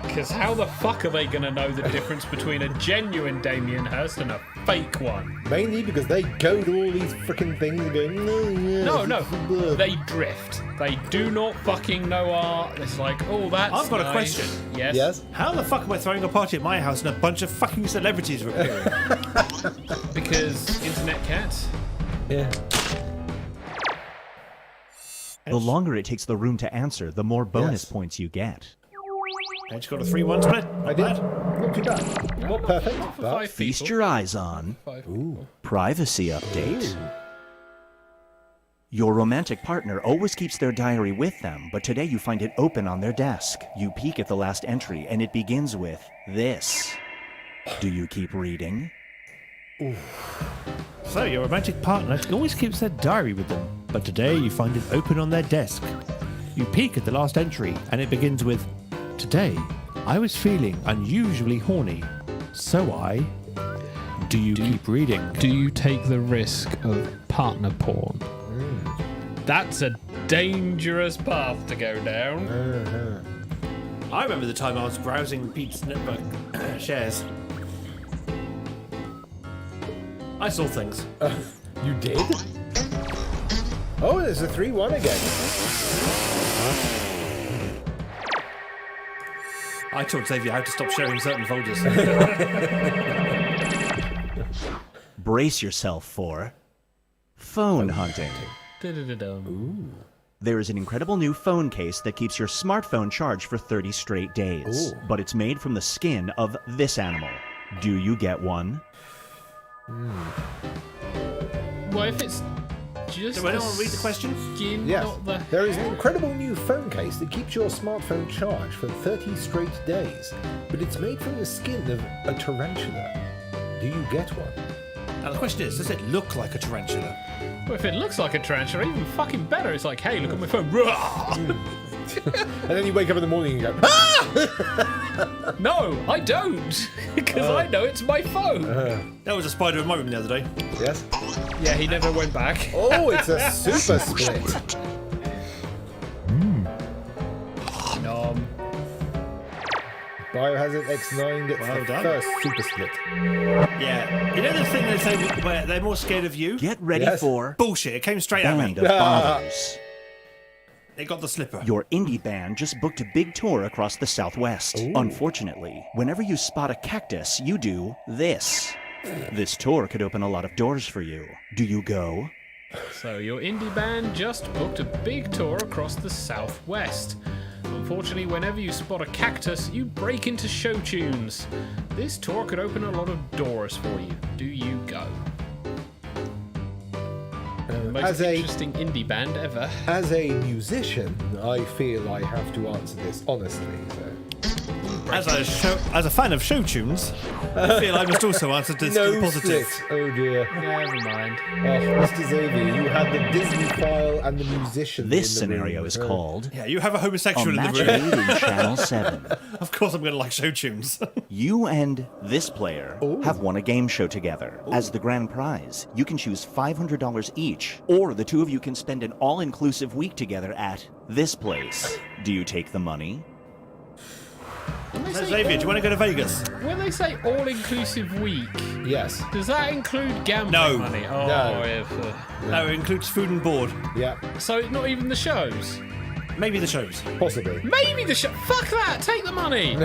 Because how the fuck are they going to know the difference between a genuine Damien Hirst and a fake one? Mainly because they go to all these freaking things and go, No, they drift. They do not fucking know art. It's like, oh, that's I've got a nice. question. Yes? Yes? How the fuck am I throwing a party at my house and a bunch of fucking celebrities are appearing? Because internet cats. Yeah. The longer it takes the room to answer, the more bonus Yes. points you get. Edge got a 3-1 split. I did. Not too bad. Not perfect, For but 5 Feast people. your eyes on 5 people. privacy update. Your romantic partner always keeps their diary with them, but today you find it open on their desk. You peek at the last entry, and it begins with this. Do you keep reading? So, your romantic partner always keeps their diary with them, but today you find it open on their desk. You peek at the last entry, and it begins with, "Today, I was feeling unusually horny, so I..." Do you keep reading? Do you take the risk of partner porn? That's a dangerous path to go down. I remember the time I was browsing Pete's network shares. I saw things. You did? Oh, there's a 3-1 again. I taught Xavier how to stop sharing certain folders. Brace yourself for phone hunting. Da-da-da-dum. There is an incredible new phone case that keeps your smartphone charged for 30 straight days. Ooh. But it's made from the skin of this animal. Do you get one? Well, if it's just Do anyone read the question? skin, Yes. not the There is an hair. incredible new phone case that keeps your smartphone charged for 30 straight days. But it's made from the skin of a tarantula. Do you get one? Now the question is, does it look like a tarantula? Well, if it looks like a tarantula, even fucking better. It's like, hey, look at my phone. Rah! And then you wake up in the morning and go, ah! No, I don't, because I know it's my phone. There was a spider in my room the other day. Yes. Yeah, he never went back. Oh, it's a super split. Nom. Biohazard X9 gets Well the done. first super split. Yeah. You know the thing they say where they're more scared of you? Get ready Yes. for Bullshit. It came straight at me. Band of Fathers. It got the slipper. Your indie band just booked a big tour across the Southwest. Unfortunately, whenever you spot a cactus, you do this. This tour could open a lot of doors for you. Do you go? So your indie band just booked a big tour across the Southwest. Unfortunately, whenever you spot a cactus, you break into show tunes. This tour could open a lot of doors for you. Do you go? Most As a interesting indie band ever. as a musician, I feel I have to answer this honestly. So. As a fan of show tunes, I feel I must also answer this to the No positive. split. Oh dear. Never mind. Oh, Mr. Xavier, you had the Disney file and the musician. This in the scenario room. is called Yeah, you have a A homosexual in Match the room. Made in Channel 7. Of course I'm going to like show tunes. You and this player have won a game show together. As the grand prize, you can choose $500 each, or the two of you can spend an all-inclusive week together at this place. Do you take the money? So, Xavier, do you want to go to Vegas? When they say all-inclusive week, Yes. does that include gambling No. money? Oh, No. if, No, it includes food and board. Yeah. so not even the shows. Maybe the shows. Possibly. Maybe the show. Fuck that! Take the money.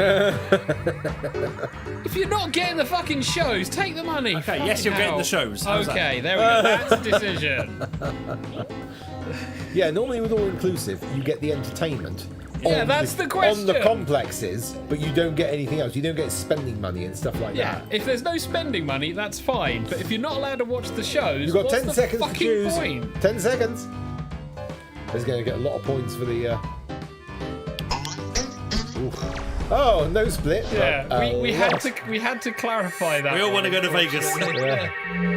If you're not getting the fucking shows, take the money. Okay, Fucking yes, you're getting hell. the shows. How's that? Okay, there we go. That's a decision. Yeah. Normally with all inclusive, you get the entertainment. Yeah, on that's the question. On the complexes, but you don't get anything else. You don't get spending money and stuff like Yeah, that. if there's no spending money, that's fine. But if you're not allowed to watch the shows, You've got what's 10 the seconds to fucking choose. point? 10 seconds. There's going to get a lot of points for the. Oof. Oh, no split. Yeah, but we a had lot. to clarify that. We all want to go to Vegas. Yeah.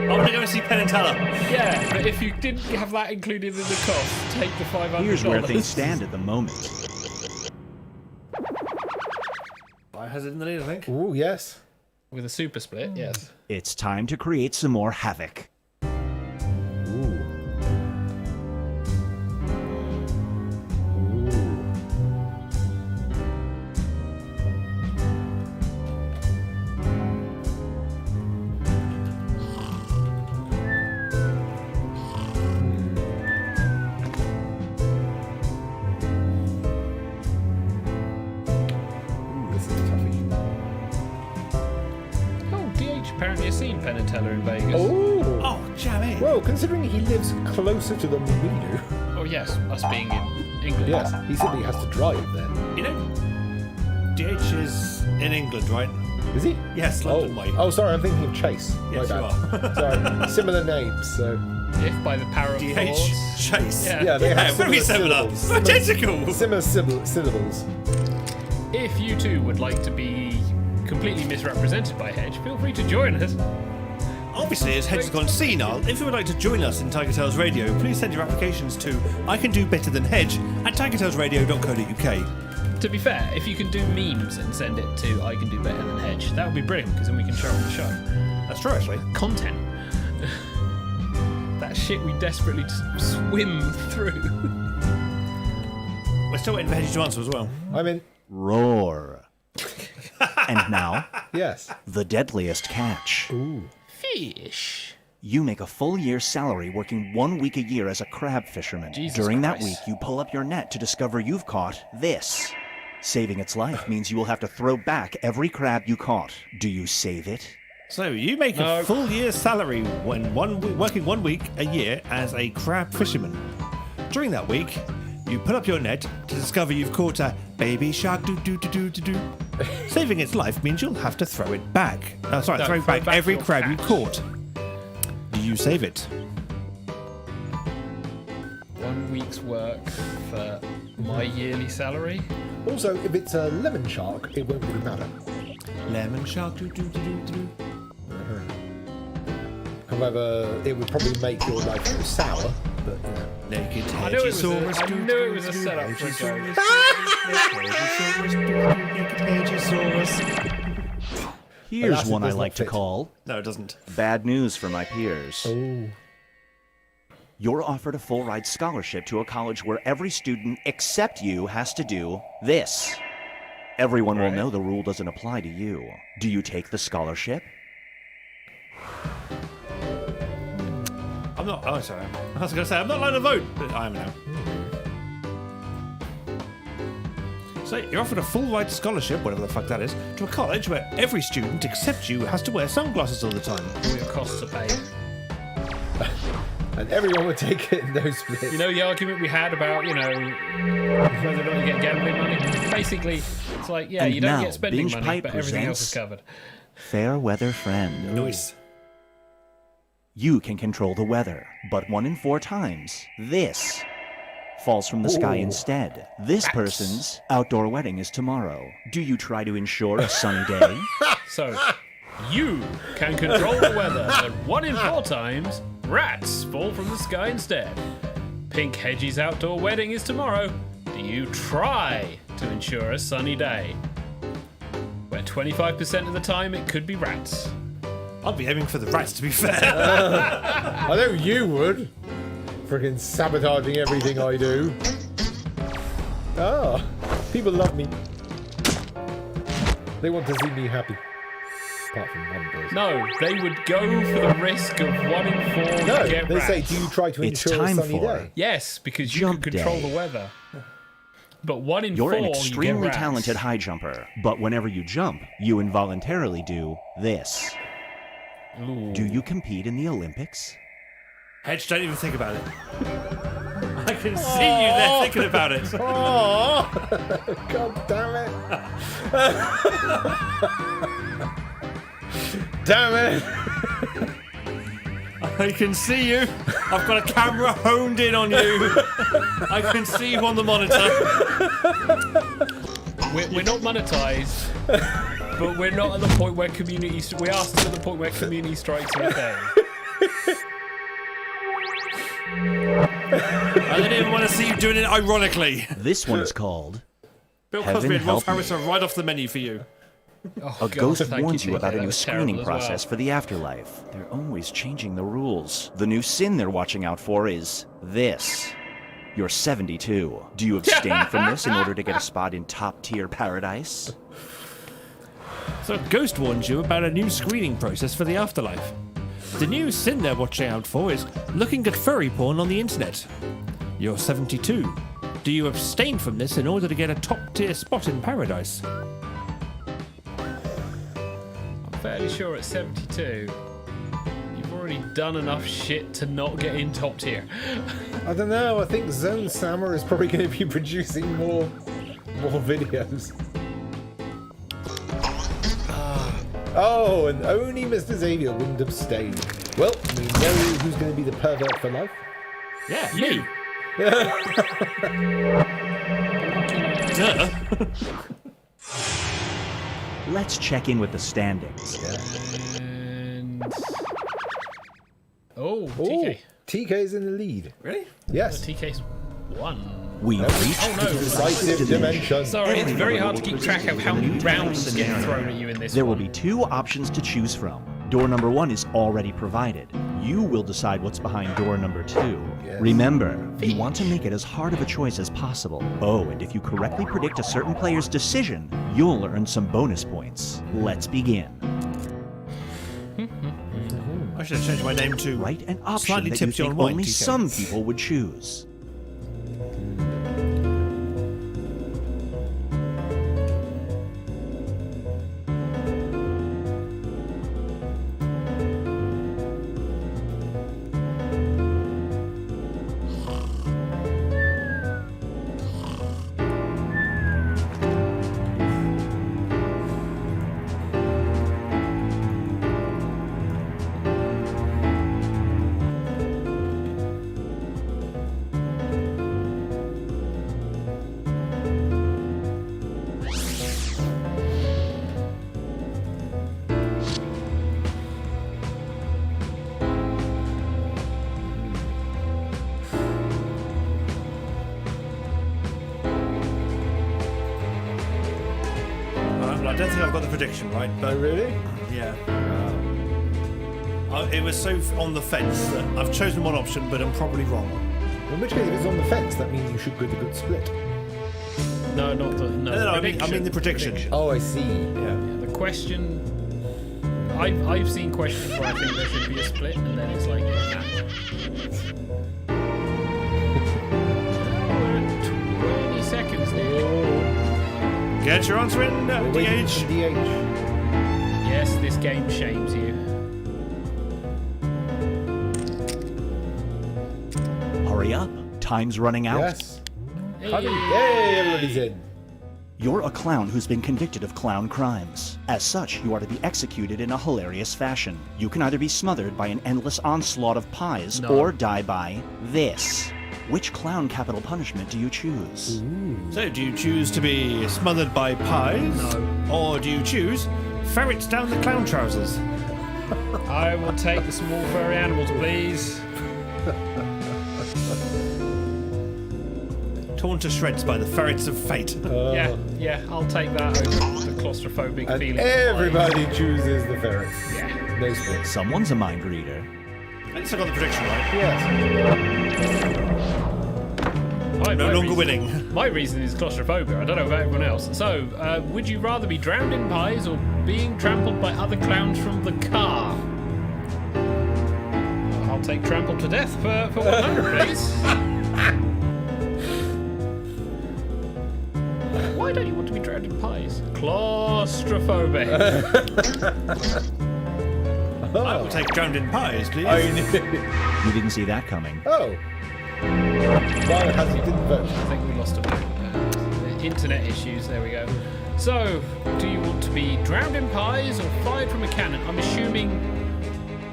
I want to go and see Penn and Teller. Yeah, but if you didn't have that included in the cost, take the $500. Here's where things stand at the moment. Biohazard in the lead, I think. Ooh, yes. With a super split, yes. It's time to create some more havoc. Ooh. Ooh. Ooh, this is a toughie. Oh, DH apparently has seen Penn and Teller in Vegas. Oh. Oh, jammy. Well, considering he lives closer to them than we do, Oh, yes, us being in England. yes, he simply has to drive there. You know, DH is in England, right? Is he? Yes, London way. Oh, sorry, I'm thinking of Chase. Yes, My you bad. Sorry, similar names. So If by the power of DH, force. Chase. Yeah. yeah, they have very similar. syllables. Identical. Similar syllables. If you too would like to be completely misrepresented by Hedge, feel free to join us. Obviously, as Hedge has gone senile, if you would like to join us in TigerTails Radio, please send your applications to I Can Do Better Than Hedge at tigertailsradio.co.uk. To be fair, if you can do memes and send it to I Can Do Better Than Hedge, that would be brilliant because then we can show on the show. That's true, actually. Content. That shit we desperately just swim through. We're still waiting for Hedgie to answer as well. I'm in. Roar. And now, Yes. the deadliest catch. Ooh. Fish. You make a full year's salary working 1 week a year as a crab fisherman. Jesus During that Christ. week, you pull up your net to discover you've caught this. Saving its life means you will have to throw back every crab you caught. Do you save it? So you make a full year's salary when working 1 week a year as a crab fisherman. During that week, you put up your net to discover you've caught a baby shark. Do. Saving its life means you'll have to throw it back. Throw back every your crab you catch. caught. Do you save it? 1 week's work for my yearly salary. Also, if it's a lemon shark, it won't really matter. Lemon shark. Do. However, it would probably make your life go sour, but you know. Naked I knew it was a Hedgesaurus. setup for a joke. Here's Alas, it one I does not like to fit. call No, it doesn't. bad news for my peers. Oh. You're offered a full ride scholarship to a college where every student except you has to do this. Everyone will know the rule doesn't apply to you. Do you take the scholarship? I'm not. Oh, sorry. I was going to say I'm not allowed to vote, but I am now. So you're offered a full ride scholarship, whatever the fuck that is, to a college where every student except you has to wear sunglasses all the time. All your costs are paid. And everyone would take it in those splits. You know the argument we had about, whether or not you get gambling money? Basically, it's like, yeah, And you don't now, get spending Binge money, Pipe but everything else is presents- covered. Fair weather friend. Nice. You can control the weather, but 1 in 4 times, this falls from the sky Ooh. instead. This person's outdoor wedding is tomorrow. Do you try to ensure a sunny day? So, you can control the weather, but 1 in 4 times, rats fall from the sky instead. Pink Hedgie's outdoor wedding is tomorrow. Do you try to ensure a sunny day? Where 25% of the time it could be rats. I'd be aiming for the rats, to be fair. I know you would. Friggin' sabotaging everything I do. Ah, people love me. They want to see me happy. Apart from one person. No, they would go for the risk of 1 in 4 No, you get they rats. say, do you try to It's ensure a time sunny for- day? Yes, because you Jump can control day. the weather. But 1 in You're 4 an you extremely get rats. talented high jumper, but whenever you jump, you involuntarily do this. Ooh. Do you compete in the Olympics? Hedge, don't even think about it. I can see you there thinking about it. Oh, God damn it. Damn it. I can see you. I've got a camera honed in on you. I can see you on the monitor. We're not monetized, but we're not at the point where community. We are still at the point where community strikes are a thing. I didn't even want to see you doing it ironically. This one is called Bill Heaven Cosby and Rolf help me. Harris are right off the menu for you. Oh, A God, ghost thank warns you TK, about a that new was screening terrible as well. process for the afterlife. They're always changing the rules. The new sin they're watching out for is this. You're 72. Do you abstain from this in order to get a spot in top-tier paradise? So a ghost warns you about a new screening process for the afterlife. The new sin they're watching out for is looking at furry porn on the internet. You're 72. Do you abstain from this in order to get a top-tier spot in paradise? I'm fairly sure at 72, you've already done enough shit to not get in top tier. I don't know. I think Zone Sammer is probably going to be producing more videos. Oh, and only Mr. Xavier wouldn't abstain. Well, we know who's going to be the pervert for life. Yeah, me. Let's check in with the standings. And oh, Oh, TK. TK's in the lead. Really? Yes. TK's 1. We've reached Oh, no. the Decisive dimension. Sorry, it's very hard to keep track of how many rounds get thrown at you in this There will one. be 2 options to choose from. Door number 1 is already provided. You will decide what's behind door number 2. Yes. Remember, you want to make it as hard of a choice as possible. Oh, and if you correctly predict a certain player's decision, you'll earn some bonus points. Let's begin. I should have changed my name to Write an option Slightly that you Tipsy on think Wine, only TK. some people would choose. Well, I don't think I've got the prediction right, Oh, but really? yeah. It was so on the fence that I've chosen one option, but I'm probably wrong. In which case, if it's on the fence, that means you should get a good split. No, not the No, I mean the prediction. Oh, I see. Yeah. The question. I've seen questions where I think there should be a split, and then it's like, nah. We're at 20 seconds now. Get your answer in, We're waiting DH. for DH. Yes, this game shames you. Hurry up. Time's running out. Yes. Yay, everybody's in. You're a clown who's been convicted of clown crimes. As such, you are to be executed in a hilarious fashion. You can either be smothered by an endless onslaught of pies No. or die by this. Which clown capital punishment do you choose? So, do you choose to be smothered by pies? No. Or do you choose ferrets down the clown trousers? I will take the small furry animals, please. Torn to shreds by the ferrets of fate. Yeah, I'll take that over the claustrophobic And feeling. everybody chooses the ferret. Yeah. No split. Someone's a mind reader. At least I got the prediction right. Yes. No longer winning. My reason is claustrophobia. I don't know about everyone else. So, would you rather be drowned in pies or being trampled by other clowns from the car? I'll take trampled to death for 100, please. Why don't you want to be drowned in pies? Claustrophobic. I will take drowned in pies, please. You didn't see that coming. Oh. Well, has he didn't vote? I think we lost a vote. Internet issues, there we go. So, do you want to be drowned in pies or fired from a cannon? I'm assuming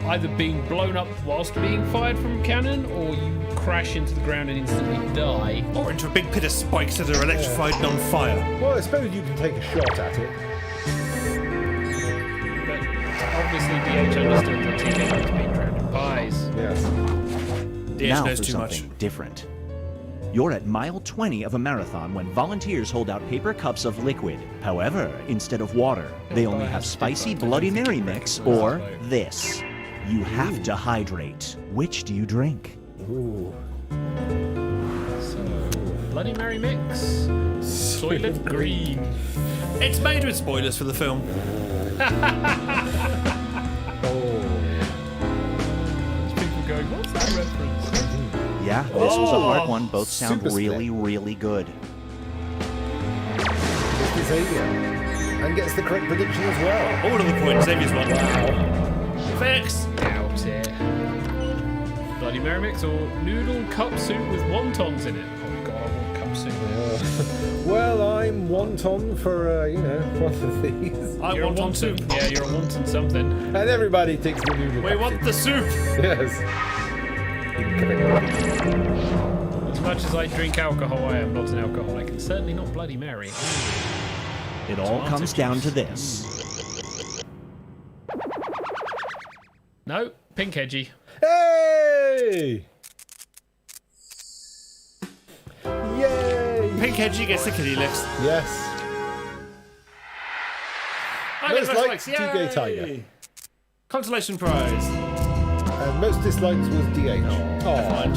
either being blown up whilst being fired from a cannon, or you crash into the ground and instantly die. Or into a big pit of spikes that are electrified and on fire. Well, I suppose you can take a shot at it. But obviously DH understood that TK liked being drowned in pies. Yes. DH Now knows for too something much. different. You're at mile 20 of a marathon when volunteers hold out paper cups of liquid. However, instead of water, they only have spicy Bloody Mary mix or this. You have to hydrate. Which do you drink? Ooh. So, Bloody Mary mix, Soylent Green. It's made with spoilers for the film. People going, what's that reference? Yeah, this was a hard one. Both sound super really, really good. Mr. Xavier. And gets the correct prediction as well. All of the points, Xavier's one. Wow. Fix! Doubt it. Bloody Mary mix or noodle cup soup with wontons in it. Oh god, I want cup soup. Well, I'm wonton for, one of these. I You're want a on wonton. soup. Yeah, you're a wonton something. And everybody takes the noodle. We want the soup! Yes. Incorrect. As much as I drink alcohol, I am not an alcoholic, and certainly not Bloody Mary. It all comes down to this. No, pink edgy. Hey! Yay! Pink Edgy gets the kitty licks. Yes. I get Most liked, DK Tiger. Consolation prize. And most dislikes was DH. Never mind.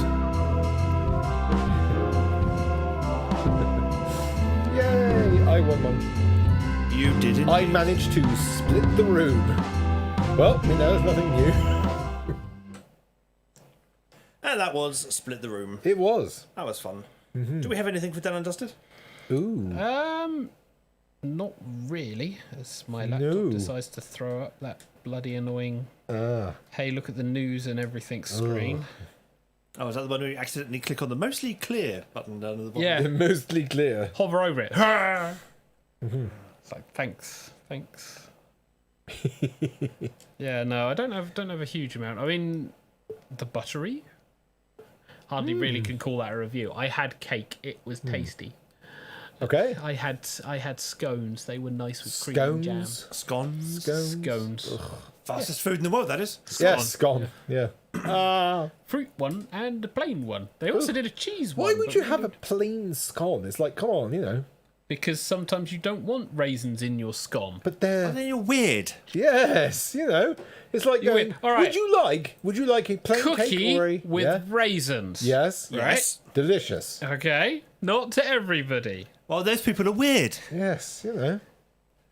Yay! I won one. You didn't. I managed to split the room. Well, there's nothing new. And that was Split the Room. It was. That was fun. Do we have anything for Done and Dusted? Ooh. Not really, as my laptop decides to throw up that bloody annoying hey, look at the news and everything screen. Oh, is that the one where you accidentally click on the mostly clear button down at the bottom? Yeah. Mostly clear. Hover over it. It's like, thanks. Yeah, no, I don't have a huge amount. I mean, the buttery hardly really can call that a review. I had cake; it was tasty. Okay. I had scones. They were nice with cream and jam. Scones. Scones. Fastest food in the world, that is. Yes, scone. Yeah. Fruit one and a plain one. They also did a cheese one. Why would but you we have a didn't- plain scone? It's like, come on. Because sometimes you don't want raisins in your scone. But they're And then you're weird. yes, It's like You going. win. All right. Would you like a plain cake Cookie or a with yeah? raisins. Yes. Yes. Delicious. Okay. Not to everybody. Well, those people are weird. Yes.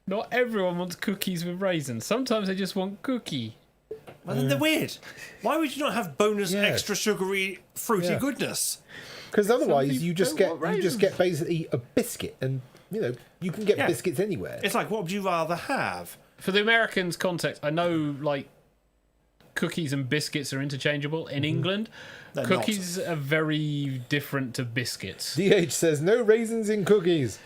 Not everyone wants cookies with raisins. Sometimes they just want cookie. Well, then they're weird. Why would you not have bonus Yes. extra sugary, fruity Yeah. goodness? Because otherwise, people you just don't want get basically a biscuit, and you can get Yeah. biscuits anywhere. It's like, what would you rather have? For the Americans' context, I know like cookies and biscuits are interchangeable. In England, They're cookies are very different to biscuits. DH says no raisins in cookies.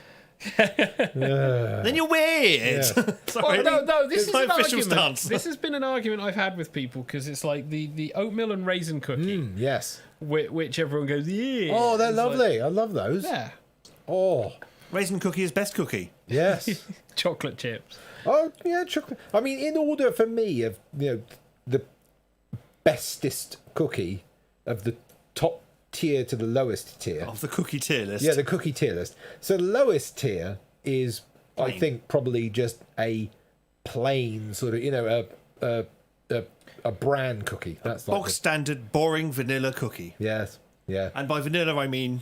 Then you're weird. Yeah. Sorry. No, this It's is my an official argument. stance. This has been an argument I've had with people because it's like the oatmeal and raisin cookie, Yes. which everyone goes, yeah. Oh, they're It's like, lovely. I love those. yeah, Oh, Raisin cookie is best cookie. yes. chocolate chips. Oh, yeah, chocolate. I mean, in order for me of the bestest cookie of the top tier to the lowest tier. Of the cookie tier list. Yeah, the cookie tier list. So the lowest tier is, I Plain. think, probably just a plain sort of, a bran cookie. That's like Bog standard, boring vanilla cookie. yes, yeah, And by vanilla, I mean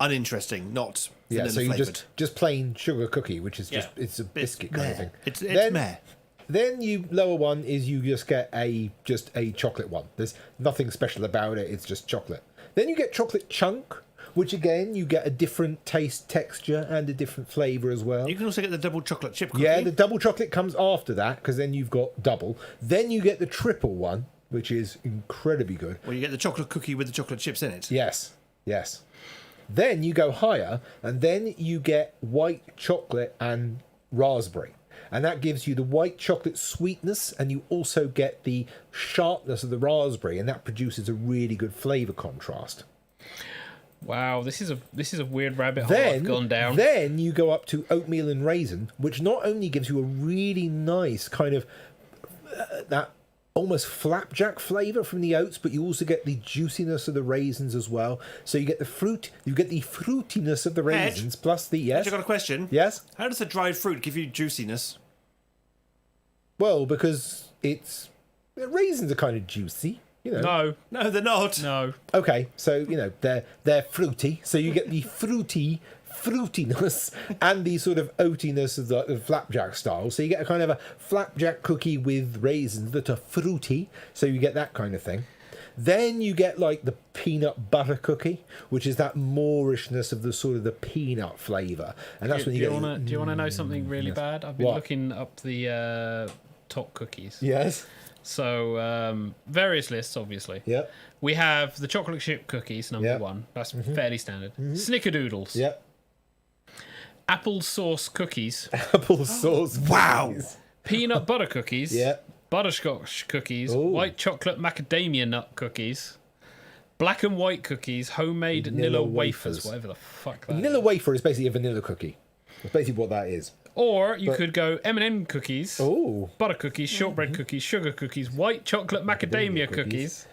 uninteresting, not yeah. vanilla So you flavoured. just plain sugar cookie, which is just Yeah. it's a It's biscuit kind of meh. thing. It's Then- meh. Then you lower one is you just get a chocolate one. There's nothing special about it. It's just chocolate. Then you get chocolate chunk, which again you get a different taste, texture, and a different flavour as well. You can also get the double chocolate chip cookie. Yeah, the double chocolate comes after that because then you've got double. Then you get the triple one, which is incredibly good. Or you get the chocolate cookie with the chocolate chips in it. Yes, yes. Then you go higher, and then you get white chocolate and raspberry. And that gives you the white chocolate sweetness, and you also get the sharpness of the raspberry, and that produces a really good flavour contrast. Wow, this is a weird rabbit hole I've gone down. Then you go up to oatmeal and raisin, which not only gives you a really nice kind of that almost flapjack flavour from the oats, but you also get the juiciness of the raisins as well. So you get the fruitiness of the raisins plus the yes. I've got a question. Yes. How does the dried fruit give you juiciness? Well, because raisins are kind of juicy, No, No, they're not. no. Okay, so they're fruity, so you get the fruitiness and the sort of oatiness of the flapjack style. So you get a kind of a flapjack cookie with raisins that are fruity, so you get that kind of thing. Then you get like the peanut butter cookie, which is that moorishness of the sort of the peanut flavour, and that's when you get. Do you want to know something really bad? I've been What? looking up the top cookies. Yes. So various lists, obviously. Yep. We have the chocolate chip cookies, number Yep. one. That's fairly standard. Snickerdoodles. Yep. Apple sauce cookies. Apple sauce. Wow. cookies. Peanut butter cookies. Yep. Butterscotch cookies. Ooh. White chocolate macadamia nut cookies. Black and white cookies. Homemade Vanilla Nilla wafers. wafers. Whatever the fuck that Vanilla is. wafer is basically a vanilla cookie. That's basically what that is. Or you could go M&M cookies. Oh. Butter cookies, shortbread cookies, sugar cookies, white chocolate macadamia Macadamia cookies.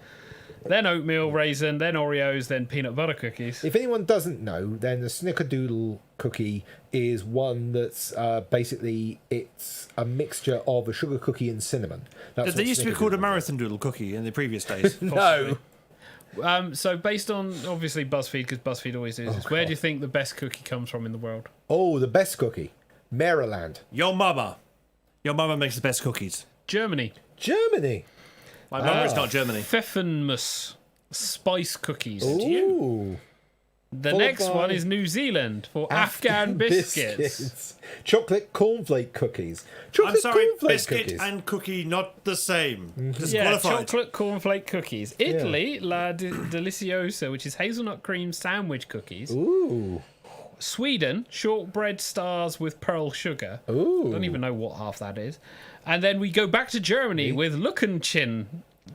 cookies, then oatmeal raisin, then Oreos, then peanut butter cookies. If anyone doesn't know, then the Snickerdoodle cookie is one that's basically it's a mixture of a sugar cookie and cinnamon. That's They what used to be called a Snickerdoodle marathon doodle cookie in the previous days. No. So based on obviously BuzzFeed, because BuzzFeed always does this, where do you think the best cookie comes from in the world? Oh, the best cookie. Maryland. Your mama. Your mama makes the best cookies. Germany. Germany. My mama is not Germany. Pfeffenmus spice cookies. Ooh. The Followed next by one is New Zealand for Afghan biscuits. Chocolate cornflake cookies. I'm Chocolate sorry, cornflake biscuit cookies. and cookie not the same. Yeah, Disqualified. chocolate cornflake cookies. Italy, La Deliciosa, which is hazelnut cream sandwich cookies. Ooh. Sweden, shortbread stars with pearl sugar. Ooh. I don't even know what half that is. And then we go back to Germany with Luckenchin,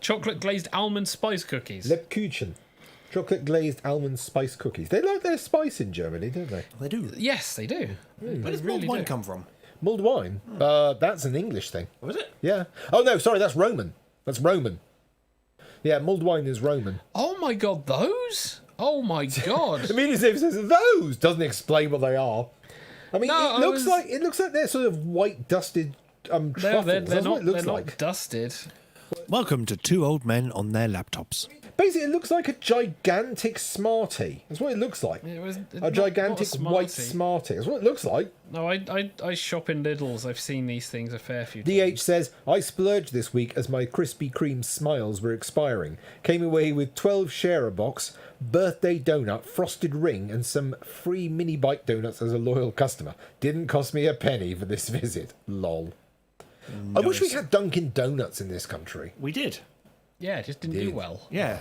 chocolate glazed almond spice cookies. Lebkuchen. Chocolate glazed almond spice cookies. They like their spice in Germany, don't they? They do. Yes, they do. Where does mulled wine come from? Mulled wine? That's an English thing. Was it? Yeah. Oh, no, sorry, that's Roman. That's Roman. Yeah, mulled wine is Roman. Oh my god, those? Oh my god. I mean, as if it says those doesn't explain what they are. I mean, No, it looks like they're sort of white dusted truffles. No, they're That's what not, it looks they're like. not dusted. Welcome to two old men on their laptops. Basically, it looks like a gigantic Smartie. That's what it looks like. A gigantic white Smartie. That's what it looks like. No, I shop in Lidl's. I've seen these things a fair few times. DH says, I splurged this week as my Krispy Kreme smiles were expiring. Came away with 12 share box, birthday donut, frosted ring, and some free mini bite donuts as a loyal customer. Didn't cost me a penny for this visit. Lol. I wish we had Dunkin' Donuts in this country. We did. Yeah, it just didn't do well. Yeah.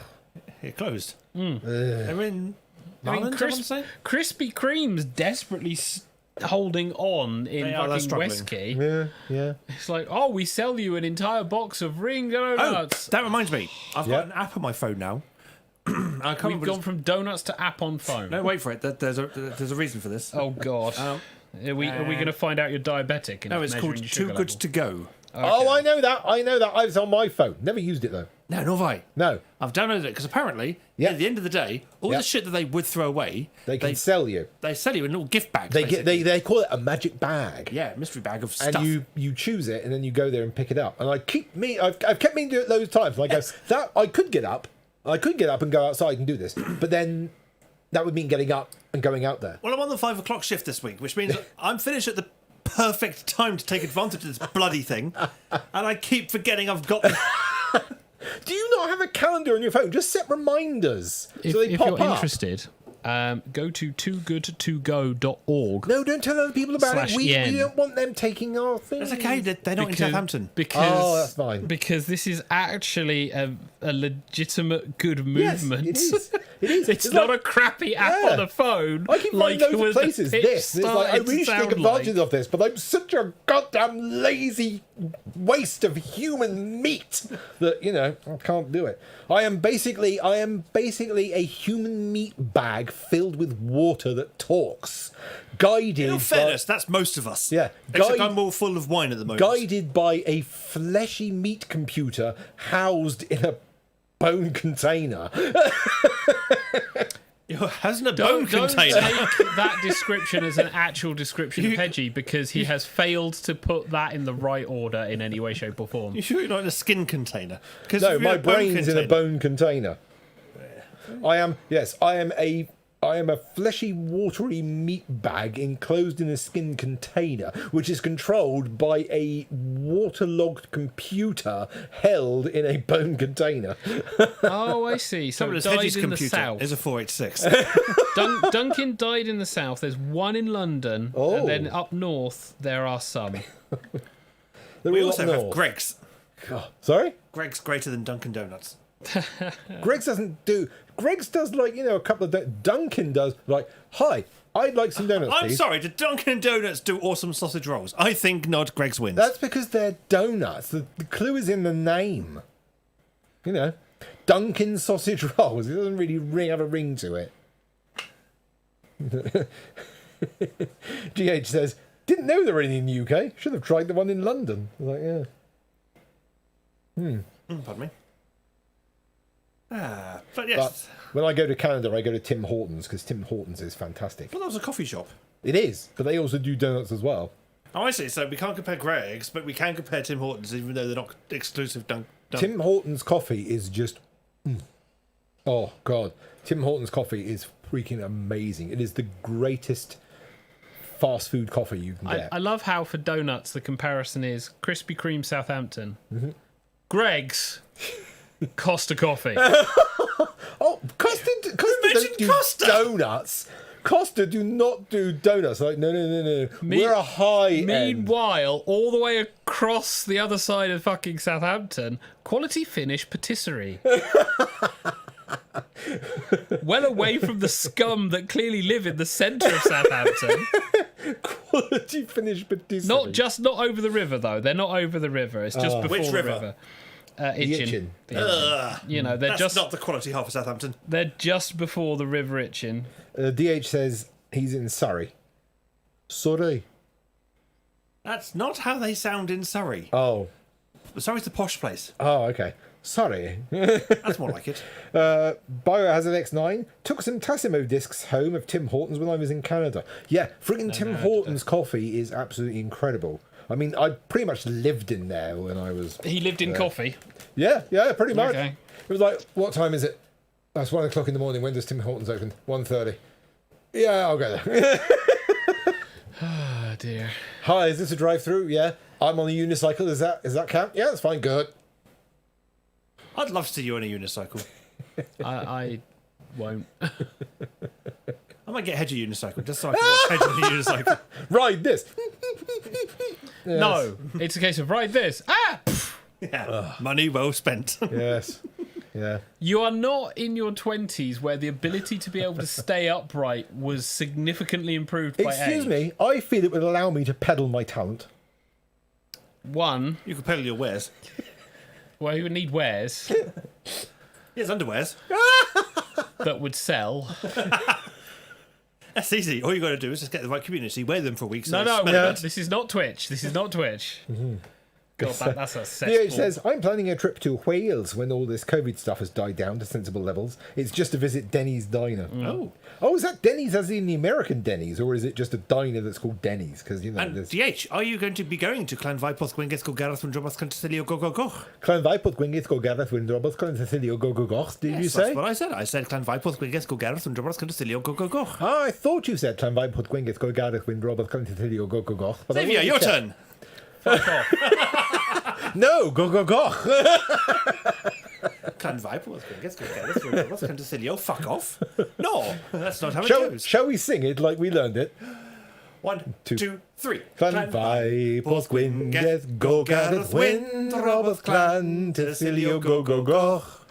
It closed. They're in Ireland, I want to say? Krispy Kreme's desperately holding on in They are, they're fucking struggling. Westgate. Yeah. It's like, oh, we sell you an entire box of ring donuts. That reminds me. I've Yeah. got an app on my phone now. I can't We've remember gone from donuts to app on phone. No, wait for it. There's a reason for this. Oh god. Are we going to find out you're diabetic? And No, it's measuring called your Too sugar Good level? to Go. Oh, I know that. I was on my phone. Never used it, though. No, nor have I. No. I've downloaded it because apparently, Yeah. at the end of the day, all Yeah. the shit that they would throw away, They can sell you. they sell you in little gift bags. They basically. they call it a magic bag. Yeah, mystery bag of And stuff. you choose it, and then you go there and pick it up. And I've kept meaning to do it loads of times. And I go, that I could get up and go outside and do this, but then that would mean getting up and going out there. Well, I'm on the 5 o'clock shift this week, which means I'm finished at the perfect time to take advantage of this bloody thing, and I keep forgetting I've got. Do you not have a calendar on your phone? Just set reminders If, so they if pop you're up. interested, go to toogoodtogo.org. No, don't tell other people about it. We /yen. don't want them taking our thing. That's okay. They're not in Southampton. Oh, that's fine. Because this is actually a legitimate good Yes, movement. it is. It is. It's not like, a crappy app Yeah. on the phone. I keep like finding it loads was of places the pitch this. It's like, I started to really should take sound advantage like. of this, but I'm such a goddamn lazy waste of human meat that, I can't do it. I am basically a human meat bag filled with water that talks. Guided In all by- fairness, that's most of us. Yeah. Except I'm all full of wine at the moment. guided by a fleshy meat computer housed in a bone container. Hasn't a Don't bone container. take that description as an actual description of Hedgie, because he has failed to put that in the right order in any way, shape, or form. You sure you're not in a skin container? 'Cause No, if you're my in a bone brain's in a container- bone container. I am a fleshy, watery meat bag enclosed in a skin container, which is controlled by a waterlogged computer held in a bone container. Oh, I see. So Someone it as died Hedgie's in the computer south. is a 486. Duncan died in the south. There's one in London, Oh. and then up north there are some. They're We all also up have north. Greg's. Sorry? Greg's greater than Dunkin' Donuts. Greg's doesn't do. Greg's does like a couple of. Duncan does like. Hi, I'd like some donuts. I'm please." sorry, do Dunkin' Donuts do awesome sausage rolls? I think not. Greg's wins. That's because they're donuts. The clue is in the name. Dunkin' sausage rolls. It doesn't really have a ring to it. GH says, didn't know they were in the UK. Should have tried the one in London. I was like, yeah. Pardon me. But yes. But when I go to Canada, I go to Tim Hortons because Tim Hortons is fantastic. Well, that was a coffee shop. It is, but they also do donuts as well. Oh, I see. So we can't compare Greg's, but we can compare Tim Hortons, even though they're not exclusive. Tim Hortons coffee is just... Oh, God. Tim Hortons coffee is freaking amazing. It is the greatest fast food coffee you can get. I love how for donuts the comparison is Krispy Kreme Southampton, Greg's, Costa Coffee. Oh, Costa don't do Costa? donuts. Costa do not do donuts. Like, no. We're a high end. Meanwhile, all the way across the other side of fucking Southampton, quality finish patisserie. Well away from the scum that clearly live in the centre of Southampton. Quality finish patisserie. Not over the river though. They're not over the river. It's just before Which the river? river. Itchen. You know, they're That's just not the quality half of Southampton. they're just before the River Itchen. DH says he's in Surrey. Surrey. That's not how they sound in Surrey. Oh. Surrey's the posh place. Oh, okay. Sorry. That's more like it. Biohazard X9 took some Tassimo discs home of Tim Hortons when I was in Canada. Yeah, friggin' Tim Hortons coffee is absolutely incredible. I mean, I pretty much lived in there when I was... He lived in coffee. Yeah, pretty much. Okay. It was like, what time is it? That's 1 o'clock in the morning. When does Tim Hortons open? 1:30. Yeah, I'll go there. Oh dear. Hi, is this a drive-through? Yeah. I'm on a unicycle. Is that count? Yeah, that's fine. Good. I'd love to see you on a unicycle. I won't. I might get Hedge a unicycle just so I can watch Hedge on a unicycle. Ride this. No, it's a case of ride this. Ah! Yeah. Money well spent. Yes. Yeah. You are not in your 20s where the ability to be able to stay upright was significantly improved by Excuse age. me. I feel it would allow me to peddle my talent. One, You could peddle your wares. well, you would need wares Yes, underwears. that would sell. That's easy. All you got to do is just get the right community, wear them for a week. So No, they no, smell good. this is not Twitch. This is not Twitch. God, that's a DH cesspool. says, I'm planning a trip to Wales when all this COVID stuff has died down to sensible levels. It's just to visit Denny's Diner. Oh, is that Denny's as in the American Denny's, or is it just a diner that's called Denny's? Because, you know, And there's... DH, are you going to be going to Clan Vipoth Gwyngaeth go Gareth and Drobas Contilio go go go? Clan Vipoth Gwyngaeth go Gareth Windrobos Clan Cecilio go go goch, did you say? That's what I said. I said Clan Vipoth Gwyngaeth go Gareth and Drobas Contilio go go go. Ah, I thought you said Clan Vipoth Gwyngaeth go Gareth Windrobos Clan Cecilio go go goch. but I Xavier, wasn't your sure. turn. Fuck off. No, go go goch. Clan Vipoth Gwyngaeth go Gareth and Drobas Contilio. Fuck off. No, that's not how it goes. Shall we sing it like we learned it? 1, 2, 3. Clan Vipoth Gwyngaeth go Gareth Windrobos Clan Cecilio go go goch.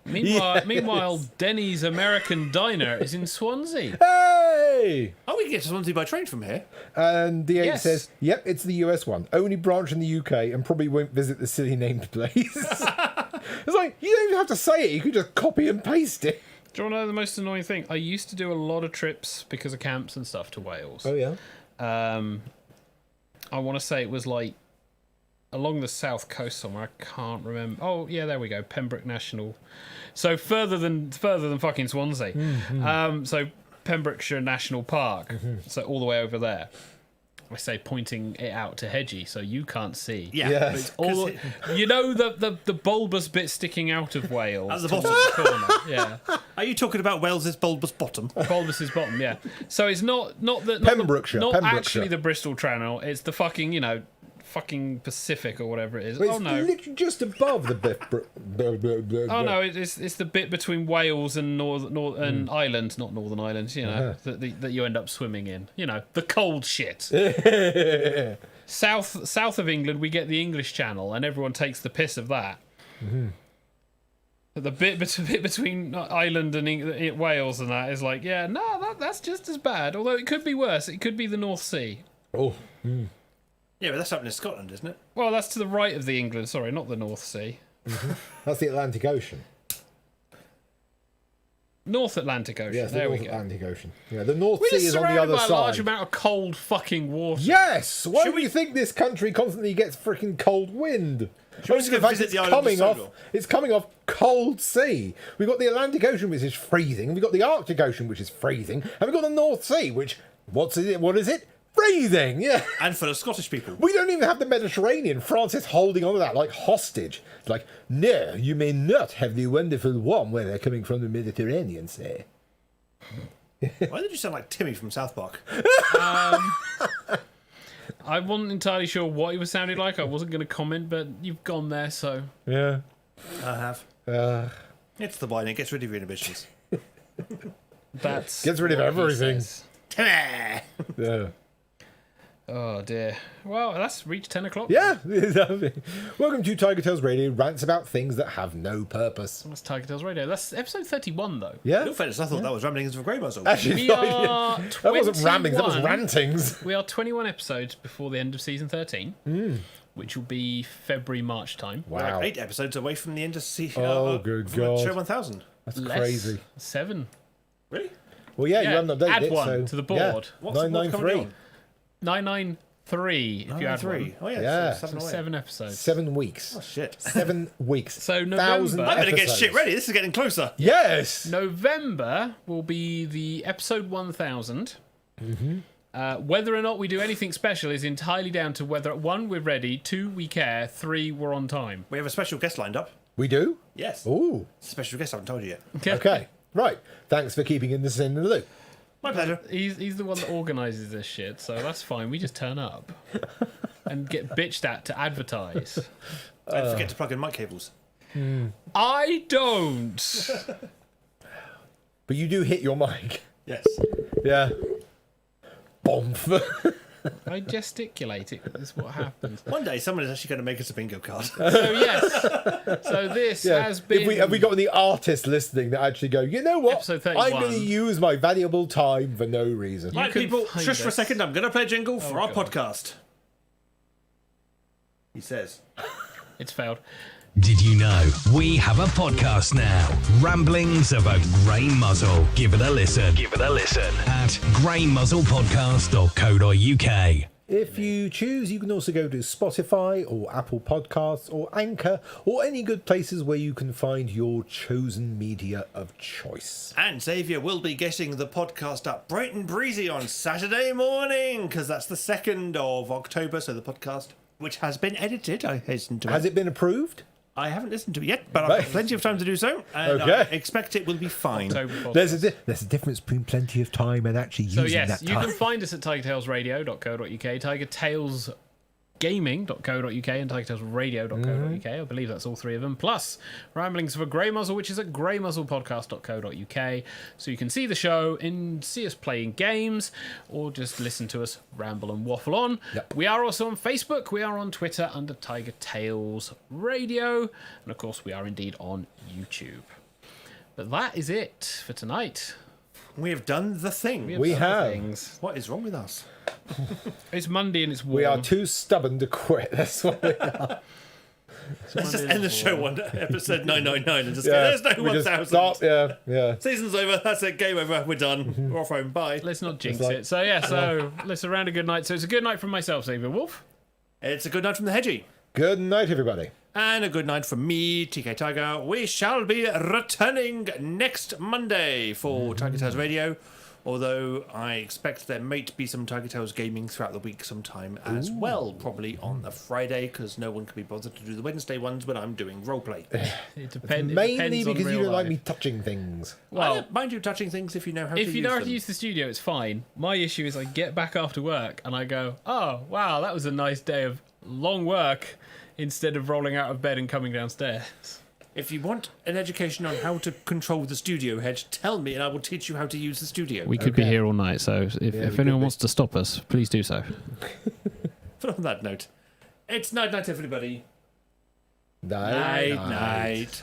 Meanwhile, Denny's American Diner is in Swansea. Hey! Oh, we can get to Swansea by train from here. And the 8 Yes. says, yep, it's the US one. Only branch in the UK and probably won't visit the silly named place. It's like, you don't even have to say it. You can just copy and paste it. Do you want to know the most annoying thing? I used to do a lot of trips because of camps and stuff to Wales. yeah? I want to say it was like along the south coast somewhere. I can't remember. Oh yeah, there we go. Pembroke National. So further than fucking Swansea. So Pembrokeshire National Park. So all the way over there. I say pointing it out to Hedgie so you can't see. Yeah. Yeah. But it's All you know the bulbous bit sticking out of Wales At the bottom. towards the corner. Yeah, Are you talking about Wales's bulbous bottom? bulbous's bottom. Yeah. So it's not Pembrokeshire, not Pembrokeshire. actually the Bristol Channel. It's the fucking fucking Pacific or whatever it is. But Oh it's no. literally just above the... Oh no, it's the bit between Wales and and Ireland, not Northern Ireland. You know that you end up swimming in. You know the cold shit. South of England, we get the English Channel, and everyone takes the piss of that. But the bit between Ireland and Wales and that is like, yeah, no, that's just as bad. Although it could be worse. It could be the North Sea. Oh, Yeah, but that's up in Scotland, isn't it? Well, that's to the right of the England. Sorry, not the North Sea. that's the Atlantic Ocean. North Atlantic Ocean. Yes, the there North we go. Atlantic Ocean. Yeah, the North We're Sea just is on the surrounded other by a large side. amount of cold fucking water. Yes! Why do you think this country constantly gets freaking cold wind? Should we just go visit the island of Sodor? It's coming off cold sea. We've got the Atlantic Ocean, which is freezing. We've got the Arctic Ocean, which is freezing. And we've got the North Sea, which, what is it? Freezing, yeah. And full of Scottish people. We don't even have the Mediterranean. France is holding on to that like hostage. It's like, no, you may not have the wonderful warm weather coming from the Mediterranean, say. Why did you sound like Timmy from South Park? I wasn't entirely sure what he was sounding like. I wasn't going to comment, but you've gone there, so... Yeah. I have. It's the wine. It gets rid of your inhibitions. That's Gets rid of what he everything. says. Timmy! Yeah. Oh, dear. Well, that's reached 10 o'clock. Yeah. Welcome to TigerTails Radio, rants about things that have no purpose. That's TigerTails Radio. That's episode 31, though. Yeah. No offense, I thought that was Ramblings of a Grey Muzzle. Actually, We not, are yeah. That wasn't ramblings, that was 21. rantings. We are 21 episodes before the end of season 13, which will be February, March time. We're Wow. like 8 episodes away from the end of season. Oh, good God. Show 1000. That's Less. crazy. 7. Really? Well, yeah, you haven't updated add it, one so... to the board. What's coming 993. on? 993, if you add 3. one. Oh, yeah. Yeah. So 7 So away. 7 episodes. 7 weeks. Oh, shit. 7 weeks. So 1,000 November- I better get episodes. shit ready. This is getting closer. Yes! November will be the episode 1000. Whether or not we do anything special is entirely down to whether, 1, we're ready, 2, we care, 3, we're on time. We have a special guest lined up. We do? Yes. Ooh. Special guest, I haven't told you yet. Okay. Right. Thanks for keeping us in the loop. My pleasure. He's the one that organises this shit, so that's fine. We just turn up and get bitched at to advertise. Don't forget to plug in mic cables. I don't. But you do hit your mic. Yes. Yeah. Bomph. I gesticulate. It is what happens. One day, someone is actually going to make us a bingo card. So yes. So this has been. Have we got any artists listening that actually go, you know what? Episode I'm 31. going to use my valuable time for no reason. Right, can people, find shush for a us. second. I'm going to play a jingle for our God. podcast. He says. It's failed. Did you know we have a podcast now? Ramblings of a Grey Muzzle. Give it a listen. Give it a listen at greymuzzlepodcast.co.uk. If you choose, you can also go to Spotify or Apple Podcasts or Anchor or any good places where you can find your chosen media of choice. And Xavier will be getting the podcast up bright and breezy on Saturday morning, because that's the 2nd of October, so the podcast, which has been edited, I hasten to Has it been approved? I haven't listened to it yet, but I've got plenty of time to do so, and Okay. I expect it will be fine. October podcast. There's a difference between plenty of time and actually So using yes, that you time. can find us at tigertailsradio.co.uk, tigertailsgaming.co.uk, and tigertailsradio.co.uk. I believe that's all 3 of them. Plus Ramblings of a Grey Muzzle, which is at greymuzzlepodcast.co.uk. So you can see the show and see us playing games, or just listen to us ramble and waffle on. Yep. We are also on Facebook. We are on Twitter under Tiger Tails Radio, and of course we are indeed on YouTube. But that is it for tonight. We have done the thing. We other have. things. What is wrong with us? It's Monday and it's warm. We are too stubborn to quit. That's what we are. Let's just end the show on episode 999 and just go, Yeah, there's no we just 1000. stop. Yeah. Season's over. That's it. Game over. We're done. We're off home. Bye. Let's not jinx like- it. So yeah, let's a round of good night. So it's a good night from myself, Xavier Wolf. It's a good night from the Hedgie. Good night, everybody. And a good night from me, TK Tiger. We shall be returning next Monday for Tiger Tales Radio. Although I expect there might be some Tiger Tales gaming throughout the week sometime as well. Probably on the Friday, because no one can be bothered to do the Wednesday ones when I'm doing roleplay. It depends. Mainly because you don't like me touching things. I Well, don't mind you touching things if you know how to use if you know how to them. use the studio, it's fine. My issue is I get back after work and I go, oh wow, that was a nice day of long work, instead of rolling out of bed and coming downstairs. If you want an education on how to control the studio, Hedge, tell me and I will teach you how to use the studio. We could be here all night, so if could anyone be. wants to stop us, please do so. But on that note, it's night-night, everybody. Night. Night-night.